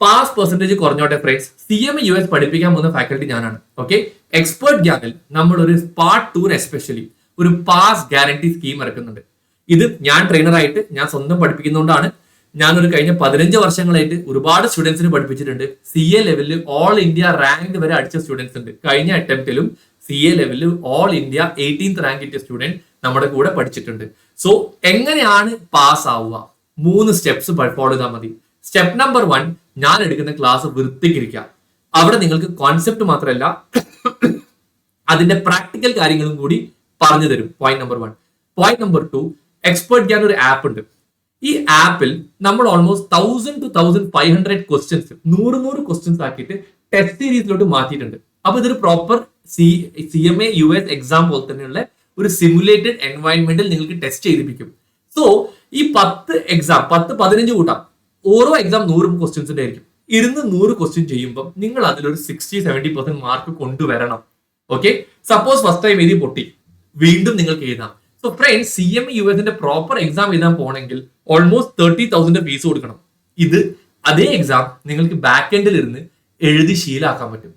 [SPEAKER 1] പാസ് പെർസെന്റേജ് കുറഞ്ഞോട്ടെ ഫ്രണ്ട്സ്, CMA US പഠിപ്പിക്കാൻ പോകുന്ന ഫാക്കൽറ്റി ഞാനാണ്. ഓക്കെ, എക്സ്പേർട്ട് ഗ്യാനിൽ നമ്മൾ ഒരു പാർട്ട് 2 എസ്പെഷ്യലി ഒരു പാസ് ഗ്യാരണ്ടി സ്കീം ഇറക്കുന്നുണ്ട്. ഇത് ഞാൻ ട്രെയിനറായിട്ട് ഞാൻ സ്വന്തം പഠിപ്പിക്കുന്നതുകൊണ്ടാണ്. ഞാനൊരു കഴിഞ്ഞ 15 വർഷങ്ങളായിട്ട് ഒരുപാട് സ്റ്റുഡൻസിന് പഠിപ്പിച്ചിട്ടുണ്ട്. CA ലെവലിൽ ഓൾ ഇന്ത്യ റാങ്ക് വരെ അടിച്ച സ്റ്റുഡൻസ് ഉണ്ട്. കഴിഞ്ഞ അറ്റംപ്റ്റിലും CA ലെവലിൽ ഓൾ ഇന്ത്യ 18th റാങ്ക് കിട്ടിയ സ്റ്റുഡന്റ് നമ്മുടെ കൂടെ പഠിച്ചിട്ടുണ്ട്. സോ എങ്ങനെയാണ് പാസ് ആവുക? 3 സ്റ്റെപ്സ് ഫോളോ ചെയ്താൽ മതി. സ്റ്റെപ്പ് നമ്പർ 1, ഞാൻ എടുക്കുന്ന ക്ലാസ് വൃത്തിക്കിരിക്കുക. അവിടെ നിങ്ങൾക്ക് കോൺസെപ്റ്റ് മാത്രമല്ല അതിന്റെ പ്രാക്ടിക്കൽ കാര്യങ്ങളും കൂടി പറഞ്ഞു തരും. Point number 1. Point number 2, expert Gyan ഒരു ആപ്പ് ഉണ്ട്. ഈ ആപ്പിൽ നമ്മൾ ഓൾമോസ്റ്റ് 1000 to 1500 ക്വസ്റ്റ്യൻസ് 100 ക്വസ്റ്റ്യൻസ് ആക്കിയിട്ട് ടെസ്റ്റ് സീരീസിലോട്ട് മാറ്റിയിട്ടുണ്ട്. അപ്പൊ ഇതൊരു പ്രോപ്പർ CMA US എക്സാം പോലെ തന്നെയുള്ള ഒരു സിമുലേറ്റഡ് എൻവയൺമെന്റിൽ നിങ്ങൾക്ക് ടെസ്റ്റ് ചെയ്തിപ്പിക്കും. സോ ഈ 10 എക്സാം 10-15 കൂട്ടാം. ഓരോ എക്സാം 100 ക്വസ്റ്റ്യൻസിന്റെ ആയിരിക്കും. 100 ക്വസ്റ്റ്യൻ ചെയ്യുമ്പോൾ നിങ്ങൾ അതിലൊരു 60-70% മാർക്ക് കൊണ്ടുവരണം. ഓക്കെ, സപ്പോസ് ഫസ്റ്റ് ടൈം എഴുതി പൊട്ടി, വീണ്ടും നിങ്ങൾക്ക് എഴുതാം. So friends, CMA US proper exam എഴുതാൻ പോകണമെങ്കിൽ ഓൾമോസ്റ്റ് 30,000 ഫീസ് കൊടുക്കണം. ഇത് അതേ എക്സാം നിങ്ങൾക്ക് ബാക്ക് എൻഡിൽ ഇരുന്ന് എഴുതി ശീലാക്കാൻ പറ്റും.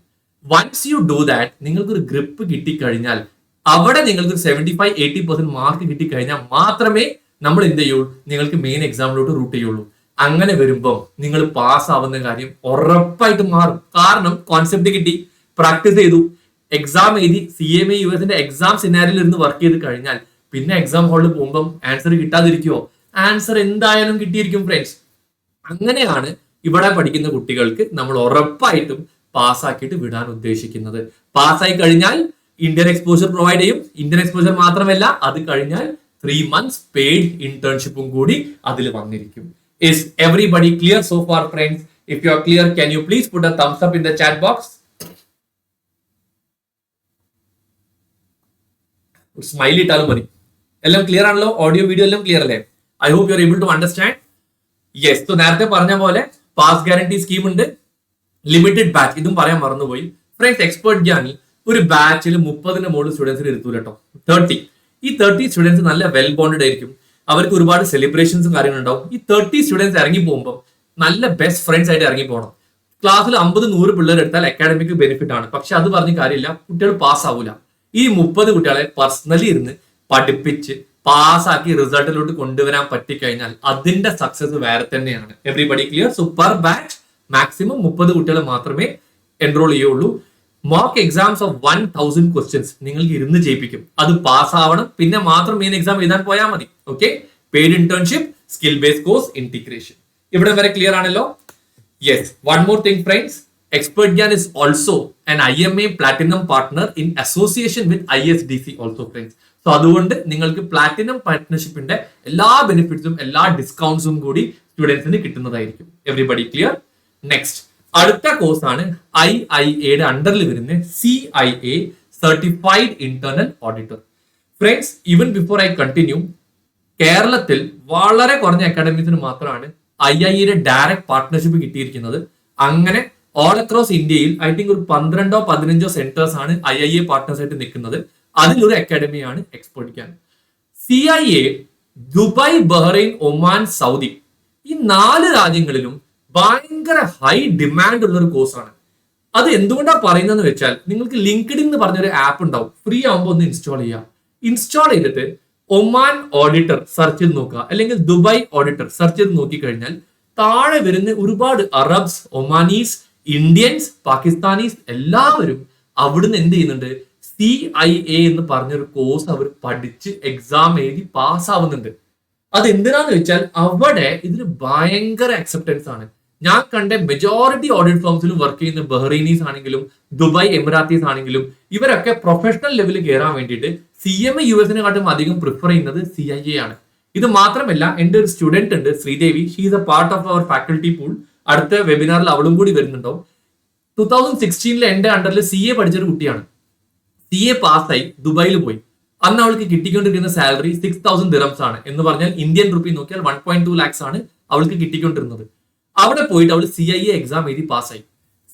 [SPEAKER 1] വൺസ് യു ഡു ദാറ്റ്, നിങ്ങൾക്കൊരു ഗ്രിപ്പ് കിട്ടിക്കഴിഞ്ഞാൽ അവിടെ നിങ്ങൾക്ക് 75-80% മാർക്ക് കിട്ടിക്കഴിഞ്ഞാൽ മാത്രമേ നമ്മൾ എന്ത് ചെയ്യുള്ളൂ, നിങ്ങൾക്ക് മെയിൻ എക്സാമിലോട്ട് റൂട്ട് ചെയ്യുള്ളൂ. അങ്ങനെ വരുമ്പോൾ നിങ്ങൾ പാസ് ആവുന്ന കാര്യം ഉറപ്പായിട്ട് മാറും. കാരണം കോൺസെപ്റ്റ് കിട്ടി, പ്രാക്ടീസ് ചെയ്തു, എക്സാം എഴുതി. CMA US എക്സാം സിനാരിയിൽ ഇരുന്ന് വർക്ക് ചെയ്ത് കഴിഞ്ഞാൽ പിന്നെ എക്സാം ഹാളിൽ പോകുമ്പോൾ ആൻസർ കിട്ടാതിരിക്കുമോ? ആൻസർ എന്തായാലും കിട്ടിയിരിക്കും ഫ്രണ്ട്സ്. അങ്ങനെയാണ് ഇവിടെ പഠിക്കുന്ന കുട്ടികൾക്ക് നമ്മൾ ഉറപ്പായിട്ടും പാസ്സാക്കിയിട്ട് വിടാൻ ഉദ്ദേശിക്കുന്നത്. പാസ്സായി കഴിഞ്ഞാൽ ഇന്ത്യൻ എക്സ്പോഷർ പ്രൊവൈഡ് ചെയ്യും. ഇന്ത്യൻ എക്സ്പോഷർ മാത്രമല്ല, അത് കഴിഞ്ഞാൽ 3 months പെയ്ഡ് ഇന്റേൺഷിപ്പും കൂടി അതിൽ വന്നിരിക്കും. Is everybody clear so far, friends? If you are clear, can you please put a thumbs up in the chat box? Smiley ഇട്ടാലും മതി. എല്ലാം ക്ലിയർ ആണല്ലോ? ഓഡിയോ വീഡിയോ എല്ലാം ക്ലിയർ അല്ലേ? I hope you are able to understand. Yes, so നേരത്തെ പറഞ്ഞ പോലെ pass guarantee scheme ഉണ്ട്, ലിമിറ്റഡ് ബാച്ച്, ഇതും പറയാൻ മറന്നുപോയി ഫ്രണ്ട്സ്. എക്സ്പേർട്ട് ഗ്യാനിൽ ഒരു ബാച്ചിൽ 30 മുകളിൽ സ്റ്റുഡൻസിന് ഇരുത്തൂല കേട്ടോ, 30. ഈ 30 സ്റ്റുഡൻസ് നല്ല വെൽ ബോണ്ടഡ് ആയിരിക്കും. അവർക്ക് ഒരുപാട് സെലിബ്രേഷൻസും കാര്യങ്ങളുണ്ടാവും. ഈ 30 സ്റ്റുഡൻസ് ഇറങ്ങി പോകുമ്പോൾ നല്ല ബെസ്റ്റ് ഫ്രണ്ട്സ് ആയിട്ട് ഇറങ്ങി പോകണം. ക്ലാസ്സിൽ 50-100 പിള്ളേർ എടുത്താൽ അക്കാഡമിക് ബെനിഫിറ്റ് ആണ്. പക്ഷെ അത് പറഞ്ഞ കാര്യമില്ല, കുട്ടികൾ പാസ് ആവൂല. ഈ 30 കുട്ടികളെ പേഴ്സണലി ഇരുന്ന് പഠിപ്പിച്ച് പാസ്സാക്കി റിസൾട്ടിലോട്ട് കൊണ്ടുവരാൻ പറ്റിക്കഴിഞ്ഞാൽ അതിന്റെ സക്സസ് വേറെ തന്നെയാണ്. Everybody clear? So per batch maximum 30 കുട്ടികളെ മാത്രമേ എൻറോൾ ചെയ്യുള്ളൂ. മോക്ക് എക്സാംസ് ഓഫ് 1000 ക്വസ്റ്റ്യൻസ് നിങ്ങൾക്ക് ഇരുന്ന് ചെയ്യിപ്പിക്കും. അത് പാസ് ആവണം, പിന്നെ മാത്രം മെയിൻ എക്സാം എഴുതാൻ പോയാൽ മതി. Okay, paid internship, skill based course, integration. ഇവിടെ വരെ ക്ലിയർ ആണല്ലോ? Yes, one more thing friends. Expert Gyan is also an IMA Platinum partner in association with ISDC also friends. So അതുകൊണ്ട് നിങ്ങൾക്ക് പ്ലാറ്റിനം പാർട്ട്ണർഷിപ്പിന്റെ എല്ലാ ബെനിഫിറ്റ്സും എല്ലാ ഡിസ്കൗണ്ട്സും കൂടി സ്റ്റുഡൻസിന് കിട്ടുന്നതായിരിക്കും. Everybody clear? നെക്സ്റ്റ്, അടുത്ത കോഴ്സ് ആണ് IIAയുടെ അണ്ടറിൽ വരുന്ന CIA certified internal auditor. Friends, even before I continue, കേരളത്തിൽ വളരെ കുറഞ്ഞ അക്കാഡമീസിന് മാത്രമാണ് IIAയുടെ ഡയറക്റ്റ് പാർട്ട്ണർഷിപ്പ് കിട്ടിയിരിക്കുന്നത്. അങ്ങനെ ഓൾ അക്രോസ് ഇന്ത്യയിൽ ഐ തിങ്ക് ഒരു 12-15 സെന്റേഴ്സ് ആണ് IIA പാർട്ട്നേഴ്സ് ആയിട്ട് നിൽക്കുന്നത്. അതിലൊരു അക്കാഡമിയാണ് Expert Gyan. CIA Dubai, Bahrain, Oman, Saudi, ഈ 4 രാജ്യങ്ങളിലും ഭയങ്കര ഹൈ ഡിമാൻഡ് ഉള്ള ഒരു കോഴ്സാണ്. അത് എന്തുകൊണ്ടാണ് പറയുന്നതെന്ന് വെച്ചാൽ, നിങ്ങൾക്ക് ലിങ്ക്ഡിൻ എന്ന് പറഞ്ഞൊരു ആപ്പ് ഉണ്ടാവും, ഫ്രീ ആകുമ്പോൾ ഒന്ന് ഇൻസ്റ്റാൾ ചെയ്യുക. ഇൻസ്റ്റാൾ ചെയ്തിട്ട് ഒമാൻ ഓഡിറ്റർ സെർച്ച് ചെയ്ത് നോക്കുക, അല്ലെങ്കിൽ ദുബായ് ഓഡിറ്റർ സെർച്ച് ചെയ്ത് നോക്കിക്കഴിഞ്ഞാൽ താഴെ വരുന്ന ഒരുപാട് അറബ്സ്, ഒമാനീസ്, ഇന്ത്യൻസ്, പാകിസ്ഥാനീസ് എല്ലാവരും അവിടുന്ന് എന്ത് ചെയ്യുന്നുണ്ട്, CIA എന്ന് പറഞ്ഞൊരു കോഴ്സ് അവർ പഠിച്ച് എക്സാം എഴുതി പാസ് ആവുന്നുണ്ട്. അത് എന്തിനാന്ന് വെച്ചാൽ അവിടെ ഇതിന് ഭയങ്കര അക്സെപ്റ്റൻസ് ആണ്. ഞാൻ കണ്ട മെജോറിറ്റി ഓഡിറ്റ് ഫേംസിലും വർക്ക് ചെയ്യുന്ന ബഹ്റൈനീസ് ആണെങ്കിലും ദുബായ് എമിറാത്തീസ് ആണെങ്കിലും ഇവരൊക്കെ പ്രൊഫഷണൽ ലെവലിൽ കയറാൻ വേണ്ടിയിട്ട് CMA US-നെക്കാട്ടും അധികം പ്രിഫർ ചെയ്യുന്നത് CIA ആണ്. ഇത് മാത്രമല്ല, എൻ്റെ ഒരു സ്റ്റുഡന്റ് ഉണ്ട് Sridevi, she is a part of our faculty pool. അടുത്ത വെബിനാറിൽ അവളും കൂടി വരുന്നുണ്ടോ. 2016 എൻ്റെ അണ്ടറിൽ CA പഠിച്ചൊരു കുട്ടിയാണ്. CA പാസ്സായി ദുബായിൽ പോയി. അന്ന് അവൾക്ക് കിട്ടിക്കൊണ്ടിരിക്കുന്ന സാലറി 6,000 ദിറംസ് ആണ്. എന്ന് പറഞ്ഞാൽ ഇന്ത്യൻ റുപ്പി നോക്കിയാൽ 1.2 lakhs ആണ് അവൾക്ക് കിട്ടിക്കൊണ്ടിരുന്നത്. അവിടെ പോയിട്ട് അവൾ CIA എക്സാം എഴുതി പാസ്സായി.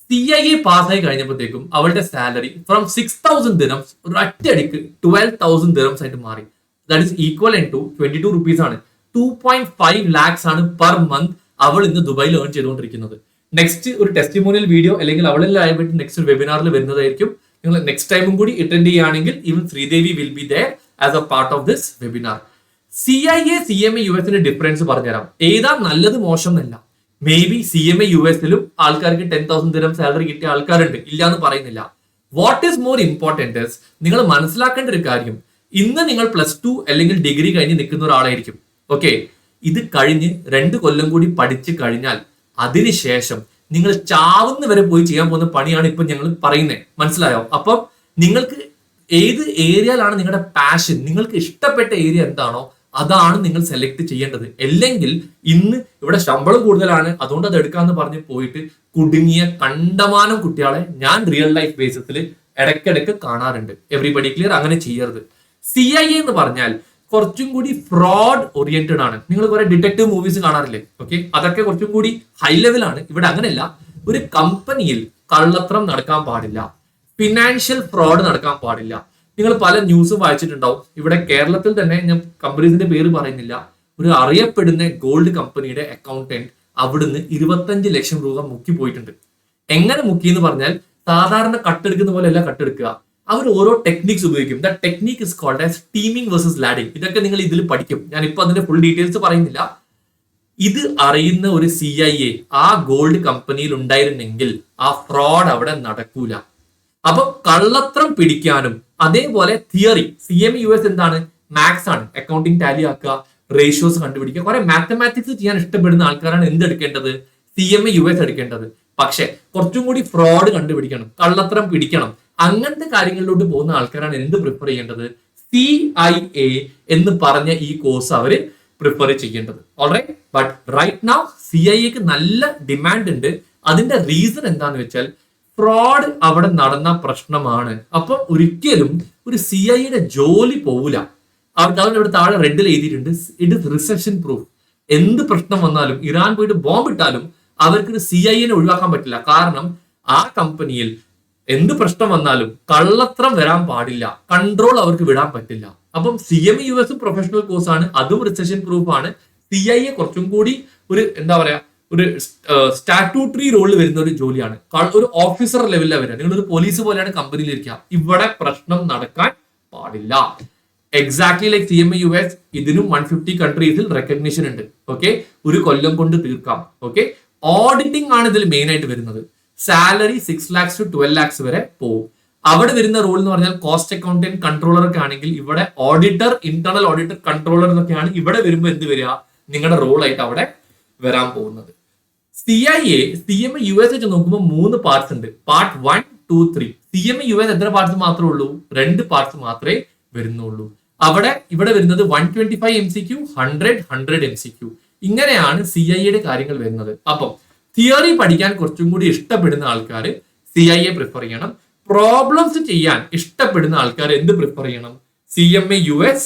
[SPEAKER 1] CIA പാസ്സായി കഴിഞ്ഞപ്പോഴത്തേക്കും അവളുടെ സാലറി ഫ്രം 6,000 ദിറംസ് ഒരു ഒറ്റയടിക്ക് 12,000 ദിറംസ് ആയിട്ട് മാറി. That is equal to 22 rupees ആണ്. 2.5 lakhs ആണ് പെർ മന്ത് അവൾ ഇന്ന് ദുബായിൽ ഏൺ ചെയ്തുകൊണ്ടിരിക്കുന്നത്. നെക്സ്റ്റ് ഒരു ടെസ്റ്റിമോണിയൽ വീഡിയോ അല്ലെങ്കിൽ അവളെല്ലാം ആയിട്ട് നെക്സ്റ്റ് ഒരു വെബിനാറിൽ വരുന്നതായിരിക്കും. നിങ്ങൾ നെക്സ്റ്റ് ടൈമും കൂടി അറ്റൻഡ് ചെയ്യുകയാണെങ്കിൽ even Sridevi will be there as a part of this webinar. CIA CMA US-ന്റെ ഡിഫറൻസ് പറഞ്ഞുതരാം. ഏതാ നല്ലത് മോശം എന്നല്ല. മേ ബി CMA US-ലും ആൾക്കാർക്ക് 10,000 ദിറം സാലറി കിട്ടിയ ആൾക്കാരുണ്ട്, ഇല്ല എന്ന് പറയുന്നില്ല. What is more important is നിങ്ങൾ മനസ്സിലാക്കേണ്ട ഒരു കാര്യം, ഇന്ന് നിങ്ങൾ +2 അല്ലെങ്കിൽ ഡിഗ്രി കഴിഞ്ഞ് നിൽക്കുന്ന ഒരാളായിരിക്കും. ഓക്കെ, ഇത് കഴിഞ്ഞ് 2 കൊല്ലം കൂടി പഠിച്ചു കഴിഞ്ഞാൽ അതിനുശേഷം നിങ്ങൾ ചാവുന്ന വരെ പോയി ചെയ്യാൻ പോകുന്ന പണിയാണ് ഇപ്പൊ ഞങ്ങൾ പറയുന്നത്. മനസ്സിലായോ? അപ്പം നിങ്ങൾക്ക് ഏത് ഏരിയയിലാണ് നിങ്ങളുടെ പാഷൻ, നിങ്ങൾക്ക് ഇഷ്ടപ്പെട്ട ഏരിയ എന്താണോ അതാണ് നിങ്ങൾ സെലക്ട് ചെയ്യേണ്ടത്. അല്ലെങ്കിൽ ഇന്ന് ഇവിടെ ശമ്പളം കൂടുതലാണ് അതുകൊണ്ട് അത് എടുക്കാന്ന് പറഞ്ഞ് പോയിട്ട് കുടുങ്ങിയ കണ്ടമാനം കുട്ടികളെ ഞാൻ റിയൽ ലൈഫ് ബേസിസിൽ ഇടയ്ക്കിടയ്ക്ക് കാണാറുണ്ട്. Everybody clear? അങ്ങനെ ചെയ്യരുത്. CIA എന്ന് പറഞ്ഞാൽ കുറച്ചും കൂടി ഫ്രോഡ് ഓറിയന്റഡ് ആണ്. നിങ്ങൾ കുറെ ഡിറ്റക്റ്റീവ് മൂവീസ് കാണാറില്ലേ? ഓക്കെ, അതൊക്കെ കുറച്ചും കൂടി ഹൈ ലെവലാണ്. ഇവിടെ അങ്ങനെയല്ല. ഒരു കമ്പനിയിൽ കള്ളത്രം നടക്കാൻ പാടില്ല, ഫിനാൻഷ്യൽ ഫ്രോഡ് നടക്കാൻ പാടില്ല. നിങ്ങൾ പല ന്യൂസും വായിച്ചിട്ടുണ്ടാവും. ഇവിടെ കേരളത്തിൽ തന്നെ, ഞാൻ കമ്പനീസിന്റെ പേര് പറയുന്നില്ല, ഒരു അറിയപ്പെടുന്ന ഗോൾഡ് കമ്പനിയുടെ അക്കൗണ്ടന്റ് അവിടുന്ന് 25 ലക്ഷം രൂപ മുക്കി പോയിട്ടുണ്ട്. എങ്ങനെ മുക്കി എന്ന് പറഞ്ഞാൽ സാധാരണ കട്ടെടുക്കുന്ന പോലെ അല്ല കട്ടെടുക്കുക. അവർ ഓരോ ടെക്നിക്സ് ഉപയോഗിക്കും. The technique is called as teeming versus lading. ഇതൊക്കെ നിങ്ങൾ ഇതിൽ പഠിക്കും. ഞാൻ ഇപ്പൊ അതിന്റെ ഫുൾ ഡീറ്റെയിൽസ് പറയുന്നില്ല. ഇത് അറിയുന്ന ഒരു CIA ആ ഗോൾഡ് കമ്പനിയിൽ ഉണ്ടായിരുന്നെങ്കിൽ ആ ഫ്രോഡ് അവിടെ നടക്കൂല. അപ്പൊ കള്ളത്രം പിടിക്കാനും അതേപോലെ തിയറി, CMA US എന്താണ്? മാത്സ് ആണ്. അക്കൗണ്ടിങ് ടാലി ആക്കുക, റേഷ്യോസ് കണ്ടുപിടിക്കുക, കുറെ മാത്തമാറ്റിക്സ് ചെയ്യാൻ ഇഷ്ടപ്പെടുന്ന ആൾക്കാരാണ് എന്തെടുക്കേണ്ടത്? CMA US എടുക്കേണ്ടത്. പക്ഷെ കുറച്ചും കൂടി ഫ്രോഡ് കണ്ടുപിടിക്കണം, കള്ളത്രം പിടിക്കണം, അങ്ങനത്തെ കാര്യങ്ങളിലോട്ട് പോകുന്ന ആൾക്കാരാണ് എന്ത് പ്രിഫർ ചെയ്യേണ്ടത്? CIA എന്ന് പറഞ്ഞ ഈ കോഴ്സ് അവര് പ്രിഫർ ചെയ്യേണ്ടത്. ഓൾറൈറ്റ്, ബട്ട് റൈറ്റ് നൗ CIAക്ക് നല്ല ഡിമാൻഡ് ഉണ്ട്. അതിന്റെ റീസൺ എന്താന്ന് വെച്ചാൽ ഫ്രോഡ് അവിടെ നടന്ന പ്രശ്നമാണ്. അപ്പൊ ഒരിക്കലും ഒരു CIA ജോലി പോവില്ല. അവരുടെ ഇവിടെ താഴെ റെഡിൽ എഴുതിയിട്ടുണ്ട്, ഇറ്റ് ഇസ് റിസെഷൻ പ്രൂഫ്. എന്ത് പ്രശ്നം വന്നാലും, ഇറാൻ പോയിട്ട് ബോംബ് ഇട്ടാലും അവർക്ക് CIA ഒഴിവാക്കാൻ പറ്റില്ല. കാരണം ആ കമ്പനിയിൽ എന്ത് പ്രശ്നം വന്നാലും കള്ളത്രം വരാൻ പാടില്ല, കൺട്രോൾ അവർക്ക് വിടാൻ പറ്റില്ല. അപ്പം CMA US പ്രൊഫഷണൽ കോഴ്സ് ആണ്, അതും റിസെഷൻ പ്രൂഫ് ആണ്. CIA കുറച്ചും കൂടി ഒരു എന്താ പറയാ, ഒരു സ്റ്റാറ്റ്യൂട്ടറി റോളിൽ വരുന്ന ഒരു ജോലിയാണ്. ഒരു ഓഫീസർ ലെവലിലാണ് വരിക. നിങ്ങൾ ഒരു പോലീസ് പോലെയാണ് കമ്പനിയിൽ ഇരിക്കുക. ഇവിടെ പ്രശ്നം നടക്കാൻ പാടില്ല. എക്സാക്ട്ലി ലൈക്ക് CMA US, ഇതിനും 150 കൺട്രീസിൽ റെക്കഗ്നിഷൻ ഉണ്ട്. ഓക്കെ, ഒരു കൊല്ലം കൊണ്ട് തീർക്കാം. ഓക്കെ, ഓഡിറ്റിംഗ് ആണ് ഇതിൽ മെയിൻ ആയിട്ട് വരുന്നത്. സാലറി 6 lakhs to 12 lakhs വരെ പോകും. അവിടെ വരുന്ന റോൾ എന്ന് പറഞ്ഞാൽ കോസ്റ്റ് അക്കൗണ്ടന്റ്, കൺട്രോളർ ഒക്കെ ആണെങ്കിൽ ഇവിടെ ഓഡിറ്റർ, ഇന്റേണൽ ഓഡിറ്റർ, കൺട്രോളർ എന്നൊക്കെയാണ് ഇവിടെ വരുമ്പോൾ എന്ത് വരിക, നിങ്ങളുടെ റോൾ ആയിട്ട് അവിടെ വരാൻ പോകുന്നത്. CMA US വെച്ച് നോക്കുമ്പോൾ 3 പാർട്സ് ഉണ്ട്. പാർട്ട് 1, 2, 3. CMA US എത്ര പാർട്സ് മാത്രമേ ഉള്ളൂ? 2 പാർട്സ് മാത്രമേ വരുന്നുള്ളൂ. ഇവിടെ വരുന്നത് 125 MCQ, 100 MCQ. ഇങ്ങനെയാണ് CIA കാര്യങ്ങൾ വരുന്നത്. അപ്പം തിയറി പഠിക്കാൻ കുറച്ചും കൂടി ഇഷ്ടപ്പെടുന്ന ആൾക്കാർ CIA പ്രിഫർ ചെയ്യണം. പ്രോബ്ലംസ് ചെയ്യാൻ ഇഷ്ടപ്പെടുന്ന ആൾക്കാർ എന്ത് പ്രിഫർ ചെയ്യണം? CMA US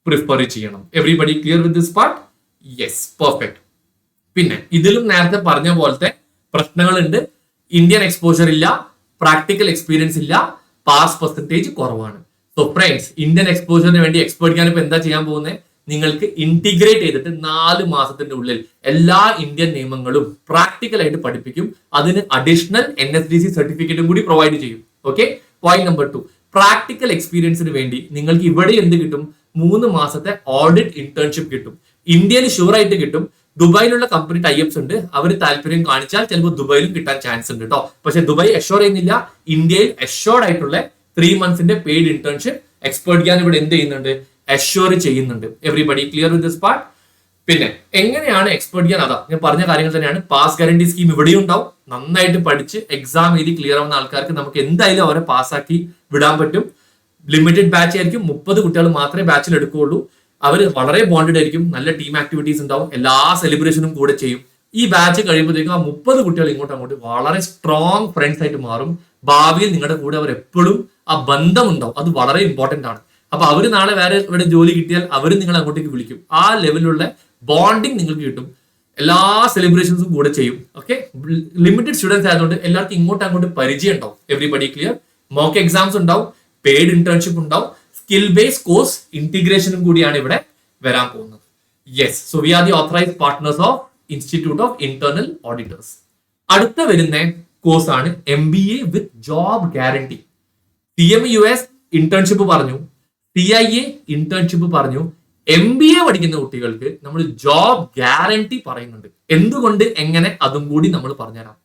[SPEAKER 1] പ്രിഫർ ചെയ്യണം. Everybody clear with this part? Yes, perfect. പിന്നെ ഇതിലും നേരത്തെ പറഞ്ഞ പോലത്തെ പ്രശ്നങ്ങളുണ്ട്. ഇന്ത്യൻ എക്സ്പോഷർ ഇല്ല, പ്രാക്ടിക്കൽ എക്സ്പീരിയൻസ് ഇല്ല, പാസ് പെർസെന്റേജ് കുറവാണ്. സോ ഫ്രണ്ട്സ്, ഇന്ത്യൻ എക്സ്പോഷറിന് വേണ്ടി എക്സ്പേർട്ട് ചെയ്യാൻ ഇപ്പൊ എന്താ ചെയ്യാൻ പോകുന്നത്? നിങ്ങൾക്ക് ഇന്റിഗ്രേറ്റ് ചെയ്തിട്ട് 4 മാസത്തിന്റെ ഉള്ളിൽ എല്ലാ ഇന്ത്യൻ നിയമങ്ങളും പ്രാക്ടിക്കൽ ആയിട്ട് പഠിപ്പിക്കും. അതിന് അഡീഷണൽ NSDC സർട്ടിഫിക്കറ്റും കൂടി പ്രൊവൈഡ് ചെയ്യും. ഓക്കെ, പോയിന്റ് നമ്പർ 2, പ്രാക്ടിക്കൽ എക്സ്പീരിയൻസിന് വേണ്ടി നിങ്ങൾക്ക് ഇവിടെ എന്ത് കിട്ടും? 3 മാസത്തെ ഓഡിറ്റ് ഇന്റേൺഷിപ്പ് കിട്ടും. ഇന്ത്യയിൽ ഷുവർ ആയിട്ട് കിട്ടും. ദുബായിലുള്ള കമ്പനി ടൈപ്സ് ഉണ്ട്. അവർ താല്പര്യം കാണിച്ചാൽ ചിലപ്പോൾ ദുബായിലും കിട്ടാൻ ചാൻസ് ഉണ്ട് കേട്ടോ. പക്ഷെ ദുബായ് അഷ്യോർ ചെയ്യുന്നില്ല. ഇന്ത്യയിൽ അഷ്യോർഡ് ആയിട്ടുള്ള 3 monthsന്റെ പെയ്ഡ് ഇന്റേൺഷിപ്പ് എക്സ്പേർട്ട് ചെയ്യാൻ ഇവിടെ എന്ത് ചെയ്യുന്നുണ്ട്? അഷ്യോർ ചെയ്യുന്നുണ്ട്. Everybody clear with this part? പിന്നെ എങ്ങനെയാണ് എക്സ്പെർട്ട് ഗ്യാൻ? അതാ ഞാൻ പറഞ്ഞ കാര്യങ്ങൾ തന്നെയാണ്. പാസ് ഗ്യാരണ്ടി സ്കീം ഇവിടെയും ഉണ്ടാവും. നന്നായിട്ട് പഠിച്ച് എക്സാം എഴുതി ക്ലിയർ ആവുന്ന ആൾക്കാർക്ക് നമുക്ക് എന്തായാലും അവരെ പാസ്സാക്കി വിടാൻ പറ്റും. ലിമിറ്റഡ് ബാച്ച് ആയിരിക്കും, 30 കുട്ടികൾ മാത്രമേ ബാച്ചിൽ എടുക്കുകയുള്ളൂ. അവർ വളരെ ബോണ്ടഡ് ആയിരിക്കും, നല്ല ടീം ആക്ടിവിറ്റീസ് ഉണ്ടാവും, എല്ലാ സെലിബ്രേഷനും കൂടെ ചെയ്യും. ഈ ബാച്ച് കഴിയുമ്പോഴത്തേക്കും ആ 30 കുട്ടികൾ അങ്ങോട്ട് വളരെ സ്ട്രോങ് ഫ്രണ്ട്സ് ആയിട്ട് മാറും. ഭാവിയിൽ നിങ്ങളുടെ കൂടെ അവർ എപ്പോഴും ആ ബന്ധം ഉണ്ടാവും. അത് വളരെ ഇമ്പോർട്ടന്റ് ആണ്. അപ്പൊ അവർ നാളെ വേറെ ഇവിടെ ജോലി കിട്ടിയാൽ അവർ നിങ്ങളെ അങ്ങോട്ടേക്ക് വിളിക്കും. ആ ലെവലിലുള്ള ബോണ്ടിങ് നിങ്ങൾക്ക് കിട്ടും. എല്ലാ സെലിബ്രേഷൻസും കൂടെ ചെയ്യും. ഓക്കെ, ലിമിറ്റഡ് സ്റ്റുഡൻസ് ആയതുകൊണ്ട് എല്ലാവർക്കും അങ്ങോട്ട് പരിചയം ഉണ്ടാവും. Everybody clear? മോക്ക് എക്സാംസ് ഉണ്ടാവും, പെയ്ഡ് ഇന്റേൺഷിപ്പ് ഉണ്ടാവും, സ്കിൽ ബേസ്ഡ് കോഴ്സ് ഇന്റഗ്രേഷനും കൂടിയാണ് ഇവിടെ വരാൻ പോകുന്നത്. Yes, so we are the authorised partners of institute of internal auditors. അടുത്ത വരുന്ന കോഴ്സ് ആണ് MBA with job guarantee. CMUS internship പറഞ്ഞു, CIA ഇന്റേൺഷിപ്പ് പറഞ്ഞു. MBA പഠിക്കുന്ന കുട്ടികൾക്ക് നമ്മൾ ജോബ് ഗ്യാരണ്ടി പറയുന്നുണ്ട്. എന്തുകൊണ്ട്, എങ്ങനെ, അതും കൂടി നമ്മൾ പറഞ്ഞുതരാം.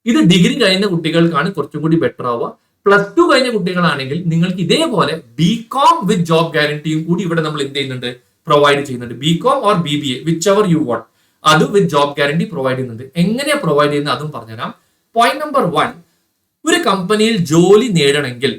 [SPEAKER 1] ഇത് ഡിഗ്രി കഴിഞ്ഞ കുട്ടികൾക്കാണ് കുറച്ചും കൂടി ബെറ്റർ ആവുക. +2 കഴിഞ്ഞ കുട്ടികളാണെങ്കിൽ നിങ്ങൾക്ക് ഇതേപോലെ BCom വിത്ത് ജോബ് ഗ്യാരണ്ടിയും കൂടി ഇവിടെ നമ്മൾ എന്ത് ചെയ്യുന്നുണ്ട്, പ്രൊവൈഡ് ചെയ്യുന്നുണ്ട്. BCom or BBA which ever you want, അത് വിത്ത് ജോബ് ഗ്യാരണ്ടി പ്രൊവൈഡ് ചെയ്യുന്നുണ്ട്. എങ്ങനെയാ പ്രൊവൈഡ് ചെയ്യുന്നത് അതും പറഞ്ഞുതരാം. പോയിന്റ് നമ്പർ 1, ഒരു കമ്പനിയിൽ ജോലി നേടണമെങ്കിൽ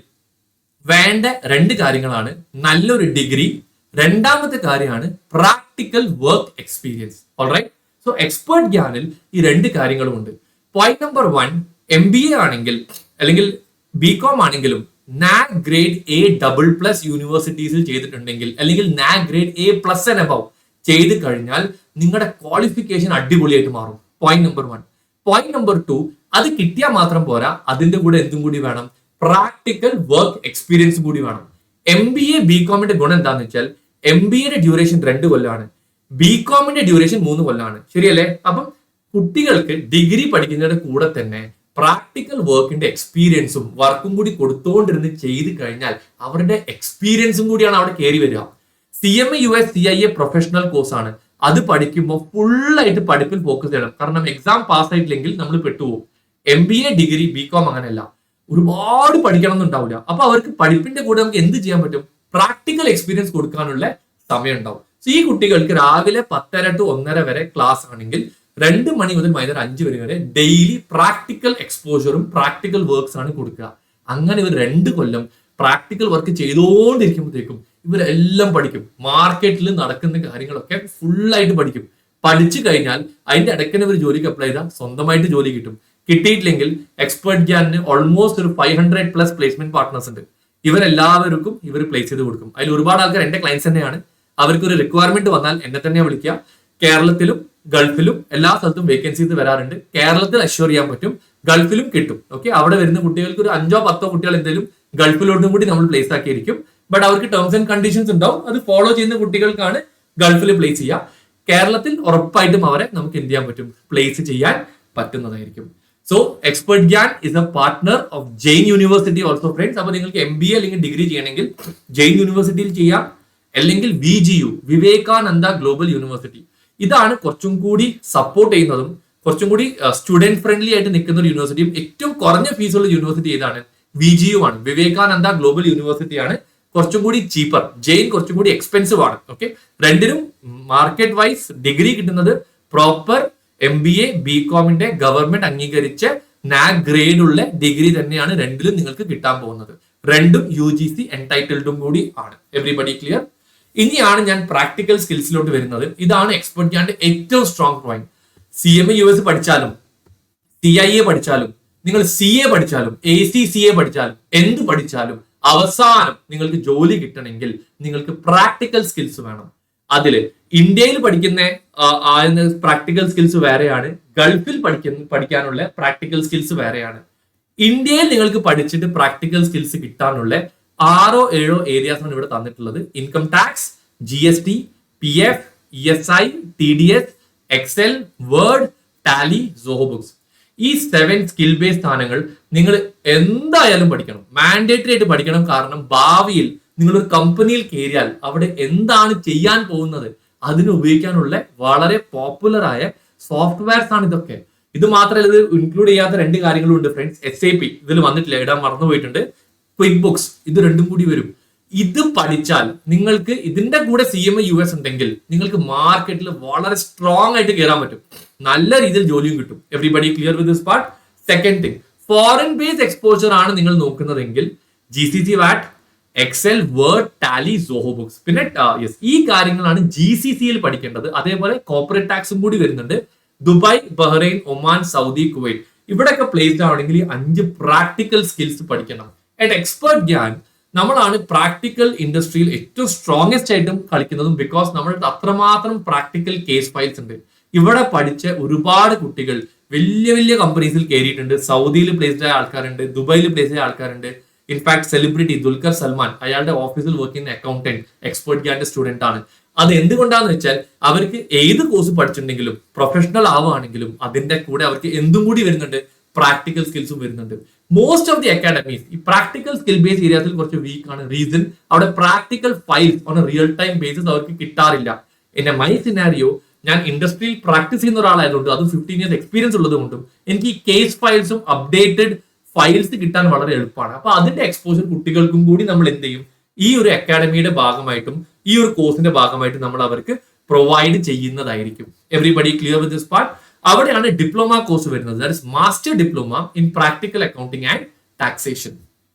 [SPEAKER 1] വേണ്ട 2 കാര്യങ്ങളാണ്. നല്ലൊരു ഡിഗ്രി, രണ്ടാമത്തെ കാര്യമാണ് practical work experience. Alright, so Expert ഗ്യാനിൽ ഈ 2 കാര്യങ്ങളും ഉണ്ട്. പോയിന്റ് നമ്പർ 1, MBA ആണെങ്കിൽ അല്ലെങ്കിൽ BCom ആണെങ്കിലും NAC ഗ്രേഡ് A++ യൂണിവേഴ്സിറ്റീസിൽ ചെയ്തിട്ടുണ്ടെങ്കിൽ അല്ലെങ്കിൽ NAC grade A+ and above ചെയ്ത് കഴിഞ്ഞാൽ നിങ്ങളുടെ ക്വാളിഫിക്കേഷൻ അടിപൊളിയായിട്ട് മാറും. Point number 1. പോയിന്റ് നമ്പർ 2, അത് കിട്ടിയാൽ മാത്രം പോരാ, അതിന്റെ കൂടെ എന്തും കൂടി വേണം, പ്രാക്ടിക്കൽ വർക്ക് എക്സ്പീരിയൻസ് കൂടി വേണം. MBA BComന്റെ ഗുണം എന്താണെന്ന് വെച്ചാൽ MBAയുടെ ഡ്യൂറേഷൻ 2 കൊല്ലമാണ്, BComന്റെ ഡ്യൂറേഷൻ 3 കൊല്ലമാണ്. ശരിയല്ലേ? അപ്പം കുട്ടികൾക്ക് ഡിഗ്രി പഠിക്കുന്നതിന്റെ കൂടെ തന്നെ പ്രാക്ടിക്കൽ വർക്കിന്റെ എക്സ്പീരിയൻസും വർക്കും കൂടി കൊടുത്തുകൊണ്ടിരുന്ന് ചെയ്ത് കഴിഞ്ഞാൽ അവരുടെ എക്സ്പീരിയൻസും കൂടിയാണ് അവിടെ കയറി വരിക. CMUS CIA പ്രൊഫഷണൽ കോഴ്സ് ആണ്. അത് പഠിക്കുമ്പോൾ ഫുള്ളായിട്ട് പഠിപ്പിൽ ഫോക്കസ് ചെയ്യണം. കാരണം എക്സാം പാസ് ആയിട്ടില്ലെങ്കിൽ നമ്മൾ പെട്ടുപോകും. MBA ഡിഗ്രി BCom അങ്ങനെയല്ല, ഒരുപാട് പഠിക്കണം എന്നുണ്ടാവില്ല. അപ്പൊ അവർക്ക് പഠിപ്പിന്റെ കൂടെ നമുക്ക് എന്ത് ചെയ്യാൻ പറ്റും, പ്രാക്ടിക്കൽ എക്സ്പീരിയൻസ് കൊടുക്കാനുള്ള സമയം ഉണ്ടാവും. സോ ഈ കുട്ടികൾക്ക് രാവിലെ 10:30 to 1:30 വരെ ക്ലാസ് ആണെങ്കിൽ 2 മണി മുതൽ വൈകുന്നേരം 5 വരെ ഡെയിലി പ്രാക്ടിക്കൽ എക്സ്പോഷറും പ്രാക്ടിക്കൽ വർക്ക്സ് ആണ് കൊടുക്കുക. അങ്ങനെ ഇവർ 2 കൊല്ലം പ്രാക്ടിക്കൽ വർക്ക് ചെയ്തുകൊണ്ടിരിക്കുമ്പോഴത്തേക്കും ഇവരെല്ലാം പഠിക്കും. മാർക്കറ്റിൽ നടക്കുന്ന കാര്യങ്ങളൊക്കെ ഫുള്ളായിട്ട് പഠിക്കും. പഠിച്ചു കഴിഞ്ഞാൽ അതിന്റെ ഇടയ്ക്ക് ഇവർ ജോലിക്ക് അപ്ലൈ ചെയ്താൽ സ്വന്തമായിട്ട് ജോലി കിട്ടും. കിട്ടിയിട്ടില്ലെങ്കിൽ എക്സ്പെർട്ട് ഗ്യാനിന് ഓൾമോസ്റ്റ് ഒരു 500+ പ്ലേസ്മെന്റ് പാർട്ട്നേഴ്സ് ഉണ്ട്. ഇവരെല്ലാവർക്കും ഇവർ പ്ലേസ് ചെയ്ത് കൊടുക്കും. അതിൽ ഒരുപാട് ആൾക്കാർ എന്റെ ക്ലയൻസ് തന്നെയാണ്. അവർക്ക് ഒരു റിക്വയർമെന്റ് വന്നാൽ എന്നെ തന്നെയാണ് വിളിക്കുക. കേരളത്തിലും ഗൾഫിലും എല്ലാ സ്ഥലത്തും വേക്കൻസീസ് വരാറുണ്ട്. കേരളത്തിൽ അഷ്യൂർ ചെയ്യാൻ പറ്റും, ഗൾഫിലും കിട്ടും. ഓക്കെ, അവിടെ വരുന്ന കുട്ടികൾക്ക് ഒരു 5-10 കുട്ടികൾ എന്തെങ്കിലും ഗൾഫിലോട്ടും കൂടി നമ്മൾ പ്ലേസ് ആക്കിയിരിക്കും. ബട്ട് അവർക്ക് ടേംസ് ആൻഡ് കണ്ടീഷൻസ് ഉണ്ടാവും. അത് ഫോളോ ചെയ്യുന്ന കുട്ടികൾക്കാണ് ഗൾഫിൽ പ്ലേസ് ചെയ്യുക. കേരളത്തിൽ ഉറപ്പായിട്ടും അവരെ നമുക്ക് എന്ത് ചെയ്യാൻ പറ്റും, പ്ലേസ് ചെയ്യാൻ പറ്റുന്നതായിരിക്കും. So Expert Gyan is a partner of Jain university also friends. അപ്പൊ നിങ്ങൾക്ക് MBA അല്ലെങ്കിൽ ഡിഗ്രി ചെയ്യണമെങ്കിൽ ജെയിൻ യൂണിവേഴ്സിറ്റിയിൽ ചെയ്യാം, അല്ലെങ്കിൽ VGU വിവേകാനന്ദ ഗ്ലോബൽ യൂണിവേഴ്സിറ്റി. ഇതാണ് കുറച്ചും കൂടി സപ്പോർട്ട് ചെയ്യുന്നതും കുറച്ചും കൂടി സ്റ്റുഡന്റ് ഫ്രണ്ട്ലി ആയിട്ട് നിൽക്കുന്ന ഒരു യൂണിവേഴ്സിറ്റിയും ഏറ്റവും കുറഞ്ഞ ഫീസുള്ള യൂണിവേഴ്സിറ്റി ഏതാണ്, VGU ആണ്. വിവേകാനന്ദ ഗ്ലോബൽ യൂണിവേഴ്സിറ്റി ആണ് കുറച്ചും കൂടി ചീപ്പർ. ജെയിൻ കുറച്ചും കൂടി എക്സ്പെൻസീവ് ആണ്. ഓക്കെ, രണ്ടിനും മാർക്കറ്റ് വൈസ് ഡിഗ്രി കിട്ടുന്നത് പ്രോപ്പർ MBA BComന്റെ ഗവൺമെന്റ് അംഗീകരിച്ച NAC ഗ്രേഡ് ഉള്ള ഡിഗ്രി തന്നെയാണ് രണ്ടിലും നിങ്ങൾക്ക് കിട്ടാൻ പോകുന്നത്. രണ്ടും UGC എൻടൈറ്റിൽഡും കൂടി ആണ്. Everybody clear? ഇനിയാണ് ഞാൻ പ്രാക്ടിക്കൽ സ്കിൽസിലോട്ട് വരുന്നത്. ഇതാണ് എക്സ്പെർട്ട് ഗ്യാന്റെ ഏറ്റവും സ്ട്രോങ് പോയിന്റ്. CMUS പഠിച്ചാലും CIA പഠിച്ചാലും നിങ്ങൾ CA പഠിച്ചാലും ACCA പഠിച്ചാലും എന്ത് പഠിച്ചാലും അവസാനം നിങ്ങൾക്ക് ജോലി കിട്ടണമെങ്കിൽ നിങ്ങൾക്ക് പ്രാക്ടിക്കൽ സ്കിൽസ് വേണം. അതില് ഇന്ത്യയിൽ പഠിക്കുന്ന പ്രാക്ടിക്കൽ സ്കിൽസ് വേറെയാണ്, ഗൾഫിൽ പഠിക്കാനുള്ള പ്രാക്ടിക്കൽ സ്കിൽസ് വേറെയാണ്. ഇന്ത്യയിൽ നിങ്ങൾക്ക് പഠിച്ചിട്ട് പ്രാക്ടിക്കൽ സ്കിൽസ് കിട്ടാനുള്ള 6-7 ഏരിയാസ് ആണ് ഇവിടെ തന്നിട്ടുള്ളത്. Income tax, GST, PF, ESI, TDS, Excel, Word, Tally, Zoho Books. ഈ 7 സ്കിൽ ബേസ് സ്ഥാനങ്ങൾ നിങ്ങൾ എന്തായാലും പഠിക്കണം, മാൻഡേറ്ററി ആയിട്ട് പഠിക്കണം. കാരണം ഭാവിയിൽ നിങ്ങൾ ഒരു കമ്പനിയിൽ കയറിയാൽ അവിടെ എന്താണ് ചെയ്യാൻ പോകുന്നത് അതിന് ഉപയോഗിക്കാനുള്ള വളരെ പോപ്പുലർ ആയ സോഫ്റ്റ്വെയർസ് ആണ് ഇതൊക്കെ. ഇത് മാത്രമല്ല, ഇത് ഇൻക്ലൂഡ് ചെയ്യാത്ത 2 കാര്യങ്ങളും ഉണ്ട് ഫ്രണ്ട്സ്. SAP ഇതിൽ വന്നിട്ടില്ല, ഇടാൻ മറന്നുപോയിട്ടുണ്ട്. ക്വിക്ക് ബുക്സ് ഇത് രണ്ടും കൂടി വരും. ഇത് പഠിച്ചാൽ നിങ്ങൾക്ക് ഇതിന്റെ കൂടെ CMA US ഉണ്ടെങ്കിൽ നിങ്ങൾക്ക് മാർക്കറ്റിൽ വളരെ സ്ട്രോങ് ആയിട്ട് കയറാൻ പറ്റും, നല്ല രീതിയിൽ ജോലിയും കിട്ടും. Everybody clear with this part? Second thing, foreign based exposure ആണ് നിങ്ങൾ നോക്കുന്നതെങ്കിൽ GCC VAT, Excel, Word, Tally, Zoho Books, പിന്നെ ഈ കാര്യങ്ങളാണ് GCCയിൽ പഠിക്കേണ്ടത്. അതേപോലെ കോർപ്പറേറ്റ് ടാക്സും കൂടി വരുന്നുണ്ട്. Dubai, Bahrain, Oman, Saudi, Kuwait ഇവിടെയൊക്കെ പ്ലേസ്ഡ് ആണെങ്കിൽ 5 പ്രാക്ടിക്കൽ സ്കിൽസ് പഠിക്കണം. ആൻഡ് എക്സ്പെർട്ട് ഗ്യാൻ നമ്മളാണ് പ്രാക്ടിക്കൽ ഇൻഡസ്ട്രിയിൽ ഏറ്റവും സ്ട്രോങ്സ്റ്റ് ആയിട്ടും കളിക്കുന്നതും, ബിക്കോസ് നമ്മളുടെ അത്രമാത്രം പ്രാക്ടിക്കൽ കേസ് ഫയൽസ് ഉണ്ട്. ഇവിടെ പഠിച്ച ഒരുപാട് കുട്ടികൾ വലിയ വലിയ കമ്പനീസിൽ കയറിയിട്ടുണ്ട്. സൗദിയിൽ പ്ലേസ്ഡ് ആയ ആൾക്കാരുണ്ട്, ദുബായിൽ പ്ലേസ്ഡ് ആയ ആൾക്കാരുണ്ട്. ഇൻഫാക്ട് സെലിബ്രിറ്റി ദുൽഖർ സൽമാൻ അയാളുടെ ഓഫീസിൽ വർക്ക് ചെയ്യുന്ന അക്കൗണ്ടന്റ് എക്സ്പെർട്ട് ഗ്യാന്റെ സ്റ്റുഡന്റ് ആണ്. അത് എന്തുകൊണ്ടാന്ന് വെച്ചാൽ അവർക്ക് ഏത് കോഴ്സ് പഠിച്ചിട്ടുണ്ടെങ്കിലും പ്രൊഫഷണൽ ആവുകയാണെങ്കിലും അതിന്റെ കൂടെ അവർക്ക് എന്തും കൂടി വരുന്നുണ്ട്, പ്രാക്ടിക്കൽ സ്കിൽസും വരുന്നുണ്ട്. മോസ്റ്റ് ഓഫ് ദി അക്കാഡമീസ് ഈ പ്രാക്ടിക്കൽ സ്കിൽ ബേസ് ഏരിയയിൽ കുറച്ച് വീക്ക് ആണ്. റീസൺ അവിടെ practical files on real time basis അവർക്ക് കിട്ടാറില്ല. എന്റെ മൈ സിനാരിയോ, ഞാൻ ഇൻഡസ്ട്രിയിൽ പ്രാക്ടീസ് ചെയ്യുന്ന ഒരാളായതുകൊണ്ട് അതും 15 years എക്സ്പീരിയൻസ് ഉള്ളത് കൊണ്ടും എനിക്ക് ഈ കേസ് ഫയൽസും അപ്ഡേറ്റഡ് ഫയൽസ് കിട്ടാൻ വളരെ എളുപ്പമാണ്. അപ്പൊ അതിന്റെ എക്സ്പോഷർ കുട്ടികൾക്കും കൂടി നമ്മൾ എന്ത് ചെയ്യും, ഈ ഒരു അക്കാഡമിയുടെ ഭാഗമായിട്ടും ഈ ഒരു കോഴ്സിന്റെ ഭാഗമായിട്ടും നമ്മൾ അവർക്ക് പ്രൊവൈഡ് ചെയ്യുന്നതായിരിക്കും. Everybody clear with this part? അവിടെയാണ് ഡിപ്ലോമ കോഴ്സ് വരുന്നത്. That is master diploma in practical accounting and taxation.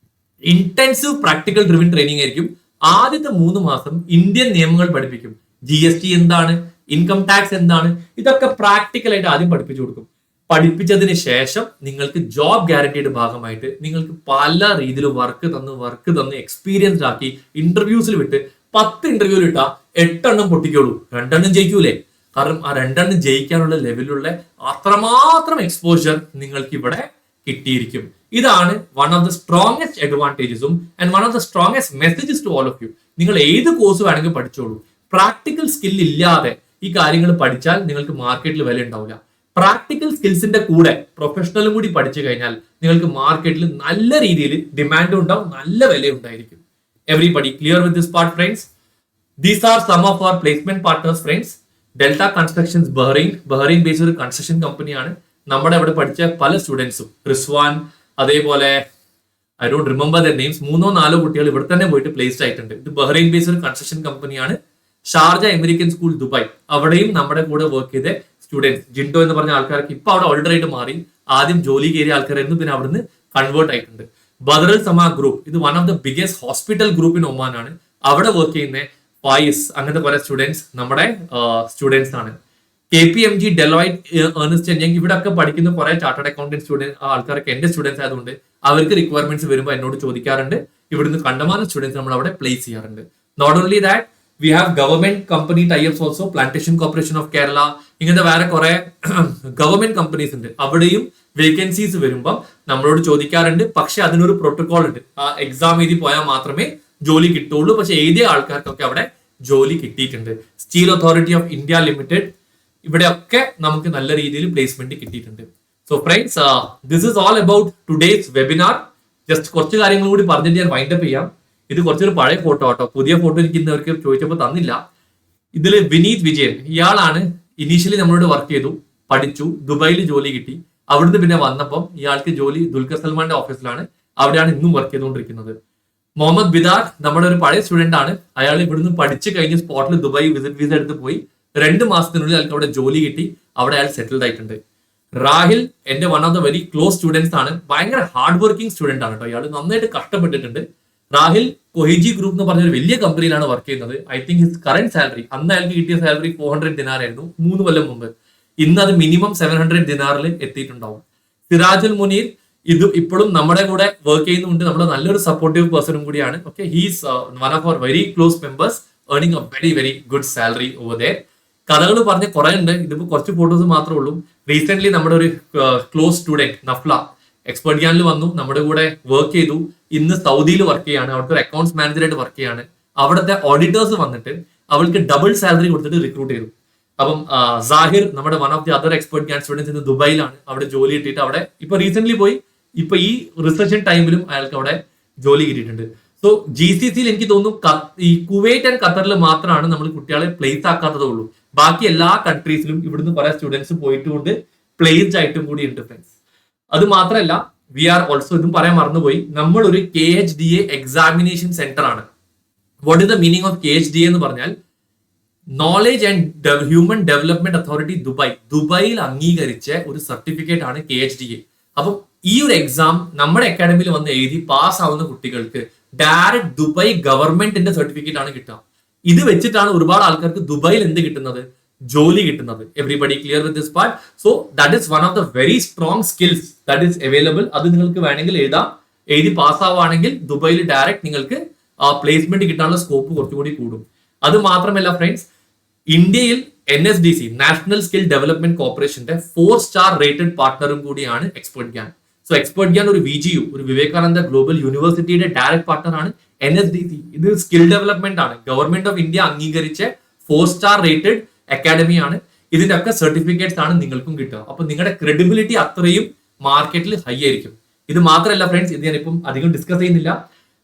[SPEAKER 1] Intensive practical driven training ആയിരിക്കും. ആദ്യത്തെ 3 മാസം ഇന്ത്യൻ നിയമങ്ങൾ പഠിപ്പിക്കും. GST എന്താണ്, ഇൻകം ടാക്സ് എന്താണ്, ഇതൊക്കെ പ്രാക്ടിക്കൽ ആയിട്ട് ആദ്യം പഠിപ്പിച്ചു കൊടുക്കും. പഠിപ്പിച്ചതിന് ശേഷം നിങ്ങൾക്ക് ജോബ് ഗ്യാരണ്ടിയുടെ ഭാഗമായിട്ട് നിങ്ങൾക്ക് പല രീതിയിൽ വർക്ക് തന്ന് എക്സ്പീരിയൻസ് ആക്കി ഇന്റർവ്യൂസിൽ വിട്ട് 10 ഇന്റർവ്യൂവിൽ ഇട്ടാ 8 എണ്ണം പൊട്ടിക്കോളൂ, 2 എണ്ണം ജയിക്കൂലേ? കാരണം ആ 2 എണ്ണം ജയിക്കാനുള്ള ലെവലുള്ള അത്രമാത്രം എക്സ്പോഷർ നിങ്ങൾക്ക് ഇവിടെ കിട്ടിയിരിക്കും. ഇതാണ് വൺ ഓഫ് ദ സ്ട്രോങ്സ്റ്റ് അഡ്വാൻറ്റേജസും and one of the strongest messages to all of you. നിങ്ങൾ ഏത് കോഴ്സ് വേണമെങ്കിൽ പഠിച്ചോളൂ, പ്രാക്ടിക്കൽ സ്കിൽ ഇല്ലാതെ ഈ കാര്യങ്ങൾ പഠിച്ചാൽ നിങ്ങൾക്ക് മാർക്കറ്റിൽ വില ഉണ്ടാവില്ല. പ്രാക്ടിക്കൽ സ്കിൽസിന്റെ കൂടെ പ്രൊഫഷണലും കൂടി പഠിച്ചു കഴിഞ്ഞാൽ നിങ്ങൾക്ക് മാർക്കറ്റിൽ നല്ല രീതിയിൽ ഡിമാൻഡും ഉണ്ടാവും, നല്ല വില ഉണ്ടായിരിക്കും. Everybody clear with this part friends? These are some of our placement partners friends. Delta constructions Bahrain based ഒരു കൺസ്ട്രക്ഷൻ കമ്പനിയാണ്. നമ്മുടെ അവിടെ പഠിച്ച പല സ്റ്റുഡൻസും, റിസ്വാൻ, അതേപോലെ I don't remember the names, 3-4 കുട്ടികൾ ഇവിടെ തന്നെ പോയിട്ട് പ്ലേസ്ഡ് ആയിട്ടുണ്ട്. ഇത് ബഹ്റൈൻ ബേസ്ഡ് ഒരു കൺസ്ട്രക്ഷൻ കമ്പനിയാണ്. ഷാർജ അമേരിക്കൻ സ്കൂൾ ദുബായ്, അവിടെയും നമ്മുടെ കൂടെ വർക്ക് ചെയ്ത സ്റ്റുഡൻസ്, ജിൻഡോ എന്ന് പറഞ്ഞ ആൾക്കാർക്ക് ഇപ്പൊ അവിടെ ഓൾറെഡി മാറി. ആദ്യം ജോലി കയറിയ ആൾക്കാരായിരുന്നു, പിന്നെ അവിടുന്ന് കൺവേർട്ട് ആയിട്ടുണ്ട്. ബദറുൽ സമ ഗ്രൂപ്പ്, ഇത് one of the biggest hospital group in Oman ആണ്. അവിടെ വർക്ക് ചെയ്യുന്ന ഫായിസ്, അങ്ങനത്തെ കുറെ സ്റ്റുഡൻസ് നമ്മുടെ സ്റ്റുഡൻസ് ആണ്. KPMG, ഡെലോയിറ്റ്, ഏർണസ്റ്റ് യങ്, ഇവിടെ ഒക്കെ പഠിക്കുന്ന കുറെ ചാർട്ടേഡ് അക്കൗണ്ടന്റ് സ്റ്റുഡൻസ് ആൾക്കാരൊക്കെ എന്റെ സ്റ്റുഡൻസ് ആയതുകൊണ്ട് അവർക്ക് റിക്വയർമെന്റ്സ് വരുമ്പോൾ എന്നോട് ചോദിക്കാറുണ്ട്. ഇവിടുന്ന് കണ്ടമാനം സ്റ്റുഡൻസ് നമ്മൾ അവിടെ പ്ലേസ് ചെയ്യാറുണ്ട്. Not only that, we have government company types also. Plantation corporation of Kerala, ഇങ്ങനത്തെ വേറെ കുറെ ഗവൺമെന്റ് കമ്പനീസ് ഉണ്ട്. അവിടെയും വേക്കൻസീസ് വരുമ്പോൾ നമ്മളോട് ചോദിക്കാറുണ്ട്. പക്ഷെ അതിനൊരു പ്രോട്ടോകോൾ ഉണ്ട്. ആ എക്സാം എഴുതി പോയാൽ മാത്രമേ ജോലി കിട്ടുള്ളൂ. പക്ഷെ എഴുതിയ ആൾക്കാർക്കൊക്കെ അവിടെ ജോലി കിട്ടിയിട്ടുണ്ട്. Steel authority of India limited, ഇവിടെയൊക്കെ നമുക്ക് നല്ല രീതിയിൽ പ്ലേസ്മെന്റ് കിട്ടിയിട്ടുണ്ട്. So friends, this is all about today's webinar. Just കുറച്ച് കാര്യങ്ങൾ കൂടി പറഞ്ഞിട്ട് ഞാൻ വൈൻഡപ്പ് ചെയ്യാം. ഇത് കുറച്ചൊരു പഴയ ഫോട്ടോ കേട്ടോ, പുതിയ ഫോട്ടോ എനിക്ക് ഇന്നവർക്ക് ചോദിച്ചപ്പോൾ തന്നില്ല. ഇതിൽ വിനീത് വിജയൻ, ഇയാളാണ് ഇനീഷ്യലി നമ്മളോട് വർക്ക് ചെയ്തു, പഠിച്ചു, ദുബായിൽ ജോലി കിട്ടി. അവിടുന്ന് പിന്നെ വന്നപ്പം ഇയാൾക്ക് ജോലി ദുൽഖർ സൽമാന്റെ ഓഫീസിലാണ്. അവിടെയാണ് ഇന്നും വർക്ക് ചെയ്തുകൊണ്ടിരിക്കുന്നത്. മുഹമ്മദ് ബിദാർ നമ്മുടെ ഒരു പഴയ സ്റ്റുഡന്റ് ആണ്. അയാൾ ഇവിടുന്ന് പഠിച്ചു കഴിഞ്ഞ് സ്പോട്ടിൽ ദുബായ് വിസിറ്റ് വിസ എടുത്ത് പോയി. 2 മാസത്തിനുള്ളിൽ അയാൾക്ക് അവിടെ ജോലി കിട്ടി. അവിടെ അയാൾ സെറ്റിൽഡ് ആയിട്ടുണ്ട്. രാഹിൽ എന്റെ one of the very close students ആണ്. ഭയങ്കര ഹാർഡ് വർക്കിംഗ് സ്റ്റുഡന്റ് ആണ് കേട്ടോ. ഇയാൾ നന്നായിട്ട് കഷ്ടപ്പെട്ടിട്ടുണ്ട്. രാഹിൽ കൊഹിജി ഗ്രൂപ്പ് എന്ന് പറഞ്ഞൊരു വലിയ കമ്പനിയിലാണ് വർക്ക് ചെയ്യുന്നത്. I think his current salary, അന്ന് അയാൾക്ക് കിട്ടിയ സാലറി 400 ദിനാർ ആയിരുന്നു 3 കൊല്ലം മുമ്പ്. ഇന്ന് അത് മിനിമം 700 ദിനാറിൽ എത്തിയിട്ടുണ്ടാവും. സിറാജുൽ മുനീർ, ഇത് ഇപ്പോഴും നമ്മുടെ കൂടെ വർക്ക് ചെയ്യുന്നുണ്ട്. നമ്മുടെ നല്ലൊരു സപ്പോർട്ടീവ് പേഴ്സണും കൂടിയാണ്. Okay, he's one of our very close members, earning a very very good salary over there. കഥകൾ പറഞ്ഞ് കുറെ ഉണ്ട്. ഇതിപ്പോ കുറച്ച് ഫോട്ടോസ് മാത്രമേ ഉള്ളൂ. റീസെന്റ് നമ്മുടെ ഒരു ക്ലോസ് സ്റ്റുഡന്റ് നഫ്ല എക്സ്പെർട്ട് ഗ്യാനിൽ വന്നു, നമ്മുടെ കൂടെ വർക്ക് ചെയ്തു. ഇന്ന് സൗദിയിൽ വർക്ക് ചെയ്യാണ്. അവിടുത്തെ ഒരു അക്കൗണ്ട്സ് മാനേജറായിട്ട് വർക്ക് ചെയ്യാണ്. അവിടുത്തെ ഓഡിറ്റേഴ്സ് വന്നിട്ട് അവൾക്ക് ഡബിൾ സാലറി കൊടുത്തിട്ട് റിക്രൂട്ട് ചെയ്തു. അപ്പം സാഹിർ, നമ്മുടെ one of the other expert Gyan students ഇന്ന് ദുബായിലാണ്. അവിടെ ജോലി കിട്ടിയിട്ട് അവിടെ ഇപ്പൊ റീസെന്റ് പോയി. ഇപ്പൊ ഈ റിസർച്ച് ടൈമിലും അയാൾക്ക് അവിടെ ജോലി കിട്ടിയിട്ടുണ്ട്. സോ GCCയിൽ എനിക്ക് തോന്നുന്നു ഈ കുവൈറ്റ് ആൻഡ് ഖത്തറിൽ മാത്രമാണ് നമ്മൾ കുട്ടികളെ പ്ലേസ് ആക്കാത്തതേ ഉള്ളൂ. ബാക്കി എല്ലാ കൺട്രീസിലും ഇവിടുന്ന് കുറെ സ്റ്റുഡൻസ് പോയിട്ടുകൊണ്ട് പ്ലേസ്ഡ് ആയിട്ടും കൂടി ഉണ്ട് ഫ്രണ്ട്സ്. അത് മാത്രമല്ല, വി ആർ ഓൾസോ, ഇതും പറയാൻ മറന്നുപോയി, നമ്മൾ ഒരു KHDA എക്സാമിനേഷൻ സെന്റർ ആണ്. What is the meaning of KHDA എന്ന് പറഞ്ഞാൽ knowledge and human development authority ദുബായിൽ അംഗീകരിച്ച ഒരു സർട്ടിഫിക്കറ്റ് ആണ് KHDA. അപ്പം ഈ ഒരു എക്സാം നമ്മുടെ അക്കാഡമിയിൽ വന്ന് എഴുതി പാസ് ആവുന്ന കുട്ടികൾക്ക് ഡയറക്റ്റ് ദുബായ് ഗവൺമെന്റിന്റെ സർട്ടിഫിക്കറ്റ് ആണ് കിട്ടുക. ഇത് വെച്ചിട്ടാണ് ഒരുപാട് ആൾക്കാർക്ക് ദുബായിൽ എന്ത് കിട്ടുന്നത്, ജോലി കിട്ടുന്നത്. Everybody clear with this part? So that is one of the very strong skills that is available. അത് നിങ്ങൾക്ക് വേണമെങ്കിൽ എഴുതാം. എഴുതി പാസ് ആവുകയാണെങ്കിൽ ദുബായിൽ ഡയറക്റ്റ് നിങ്ങൾക്ക് പ്ലേസ്മെന്റ് കിട്ടാനുള്ള സ്കോപ്പ് കുറച്ചുകൂടി കൂടും. അത് മാത്രമല്ല ഫ്രണ്ട്സ്, ഇന്ത്യയിൽ NSDC നാഷണൽ സ്കിൽ ഡെവലപ്മെന്റ് കോർപ്പറേഷന്റെ 4-star റേറ്റഡ് പാർട്ണറും കൂടിയാണ് expert Gyan. So Expert Gyan ഒരു VGU, ഒരു വിവേകാനന്ദ ഗ്ലോബൽ യൂണിവേഴ്സിറ്റിയുടെ ഡയറക്ട് പാർട്ണറാണ്. NSDC ഇത് സ്കിൽ ഡെവലപ്മെന്റ് ആണ്, ഗവൺമെന്റ് ഓഫ് ഇന്ത്യ അംഗീകരിച്ച 4-star റേറ്റഡ് അക്കാഡമിയാണ്. ഇതിന്റെ ഒക്കെ സർട്ടിഫിക്കറ്റ്സ് ആണ് നിങ്ങൾക്കും കിട്ടുക. അപ്പൊ നിങ്ങളുടെ ക്രെഡിബിലിറ്റി അത്രയും മാർക്കറ്റിൽ ഹൈ ആയിരിക്കും. ഇത് മാത്രമല്ല ഫ്രണ്ട്സ്, ഇത് ഞാനിപ്പം അധികം ഡിസ്കസ് ചെയ്യുന്നില്ല.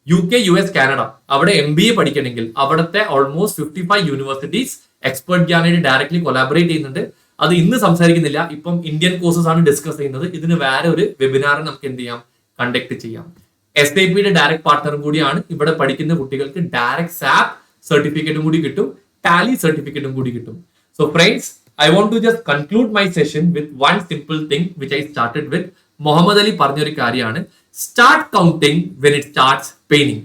[SPEAKER 1] UK, US, കാനഡ അവിടെ MBA പഠിക്കണമെങ്കിൽ അവിടുത്തെ ഓൾമോസ്റ്റ് 55 യൂണിവേഴ്സിറ്റീസ് എക്സ്പെർട്ട് ഗ്യാനായിട്ട് ഡയറക്ട്ലി കൊലാബറേറ്റ് ചെയ്യുന്നുണ്ട്. അത് ഇന്ന് സംസാരിക്കുന്നില്ല, ഇപ്പം ഇന്ത്യൻ കോഴ്സസ് ആണ് ഡിസ്കസ് ചെയ്യുന്നത്. ഇതിന് വേറെ ഒരു വെബിനാർ നമുക്ക് എന്ത് ചെയ്യാം, കണ്ടക്ട് ചെയ്യാം. SAPയുടെ ഡയറക്ട് പാർട്ണറും കൂടിയാണ്. ഇവിടെ പഠിക്കുന്ന കുട്ടികൾക്ക് ഡയറക്ട് SAP സർട്ടിഫിക്കറ്റും കൂടി കിട്ടും, ടാലി സർട്ടിഫിക്കറ്റും കൂടി കിട്ടും. So friends, I want to just conclude my session with one simple thing which I started with. Muhammad Ali പറഞ്ഞൊരു കാര്യമാണ്, start counting when it starts paining.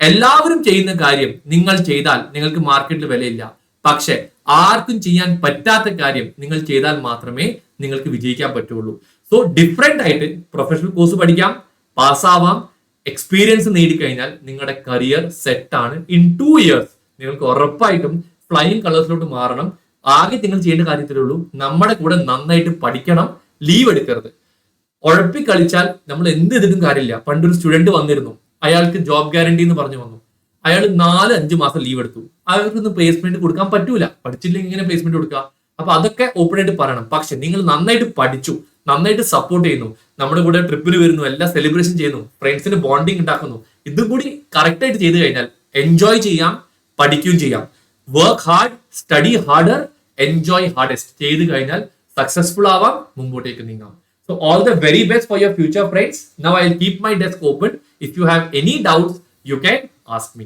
[SPEAKER 1] എല്ലാവരും ചെയ്യുന്ന കാര്യം നിങ്ങൾ ചെയ്താൽ നിങ്ങൾക്ക് മാർക്കറ്റിൽ വിലയില്ല. പക്ഷെ ആർക്കും ചെയ്യാൻ പറ്റാത്ത കാര്യം നിങ്ങൾ ചെയ്താൽ മാത്രമേ നിങ്ങൾക്ക് വിജയിക്കാൻ പറ്റുള്ളൂ. സോ ഡിഫറെന്റ് ആയിട്ട് പ്രൊഫഷണൽ കോഴ്സ് പഠിക്കാം, പാസ്സാവാം, എക്സ്പീരിയൻസ് നേടിക്കഴിഞ്ഞാൽ നിങ്ങളുടെ കരിയർ സെറ്റ് ആണ്. ഇൻ 2 years നിങ്ങൾക്ക് ഉറപ്പായിട്ടും ഫ്ലൈയിങ് കളേഴ്സിലോട്ട് മാറണം. ആകെ നിങ്ങൾ ചെയ്യേണ്ട കാര്യത്തിലേ ഉള്ളൂ, നമ്മുടെ കൂടെ നന്നായിട്ട് പഠിക്കണം, ലീവ് എടുക്കരുത്. ഉഴപ്പി കളിച്ചാൽ നമ്മൾ എന്ത് ചെയ്തിട്ടും കാര്യമില്ല. പണ്ടൊരു സ്റ്റുഡന്റ് വന്നിരുന്നു, അയാൾക്ക് ജോബ് ഗ്യാരണ്ടി എന്ന് പറഞ്ഞു വന്നു. അയാൾ 4-5 മാസം ലീവ് എടുത്തു. അവർക്കൊന്നും പ്ലേസ്മെന്റ് കൊടുക്കാൻ പറ്റൂല, പഠിച്ചില്ലെങ്കിൽ ഇങ്ങനെ പ്ലേസ്മെന്റ് കൊടുക്കുക. അപ്പൊ അതൊക്കെ ഓപ്പൺ ആയിട്ട് പറയണം. പക്ഷെ നിങ്ങൾ നന്നായിട്ട് പഠിച്ചു, നന്നായിട്ട് സപ്പോർട്ട് ചെയ്യുന്നു, നമ്മുടെ കൂടെ ട്രിപ്പിന് വരുന്നു, എല്ലാം സെലിബ്രേഷൻ ചെയ്യുന്നു, ഫ്രണ്ട്സിന് ബോണ്ടിങ് ഉണ്ടാക്കുന്നു, ഇതും കൂടി കറക്റ്റ് ആയിട്ട് ചെയ്തു കഴിഞ്ഞാൽ എൻജോയ് ചെയ്യാം, പഠിക്കുകയും ചെയ്യാം. Work hard, study harder, enjoy hardest ചെയ്തു കഴിഞ്ഞാൽ സക്സസ്ഫുൾ ആവാം, മുമ്പോട്ടേക്ക് നീങ്ങാം. So all the very best for your future friends. Now I'll keep my desk open. If you have any doubts, you can ask me.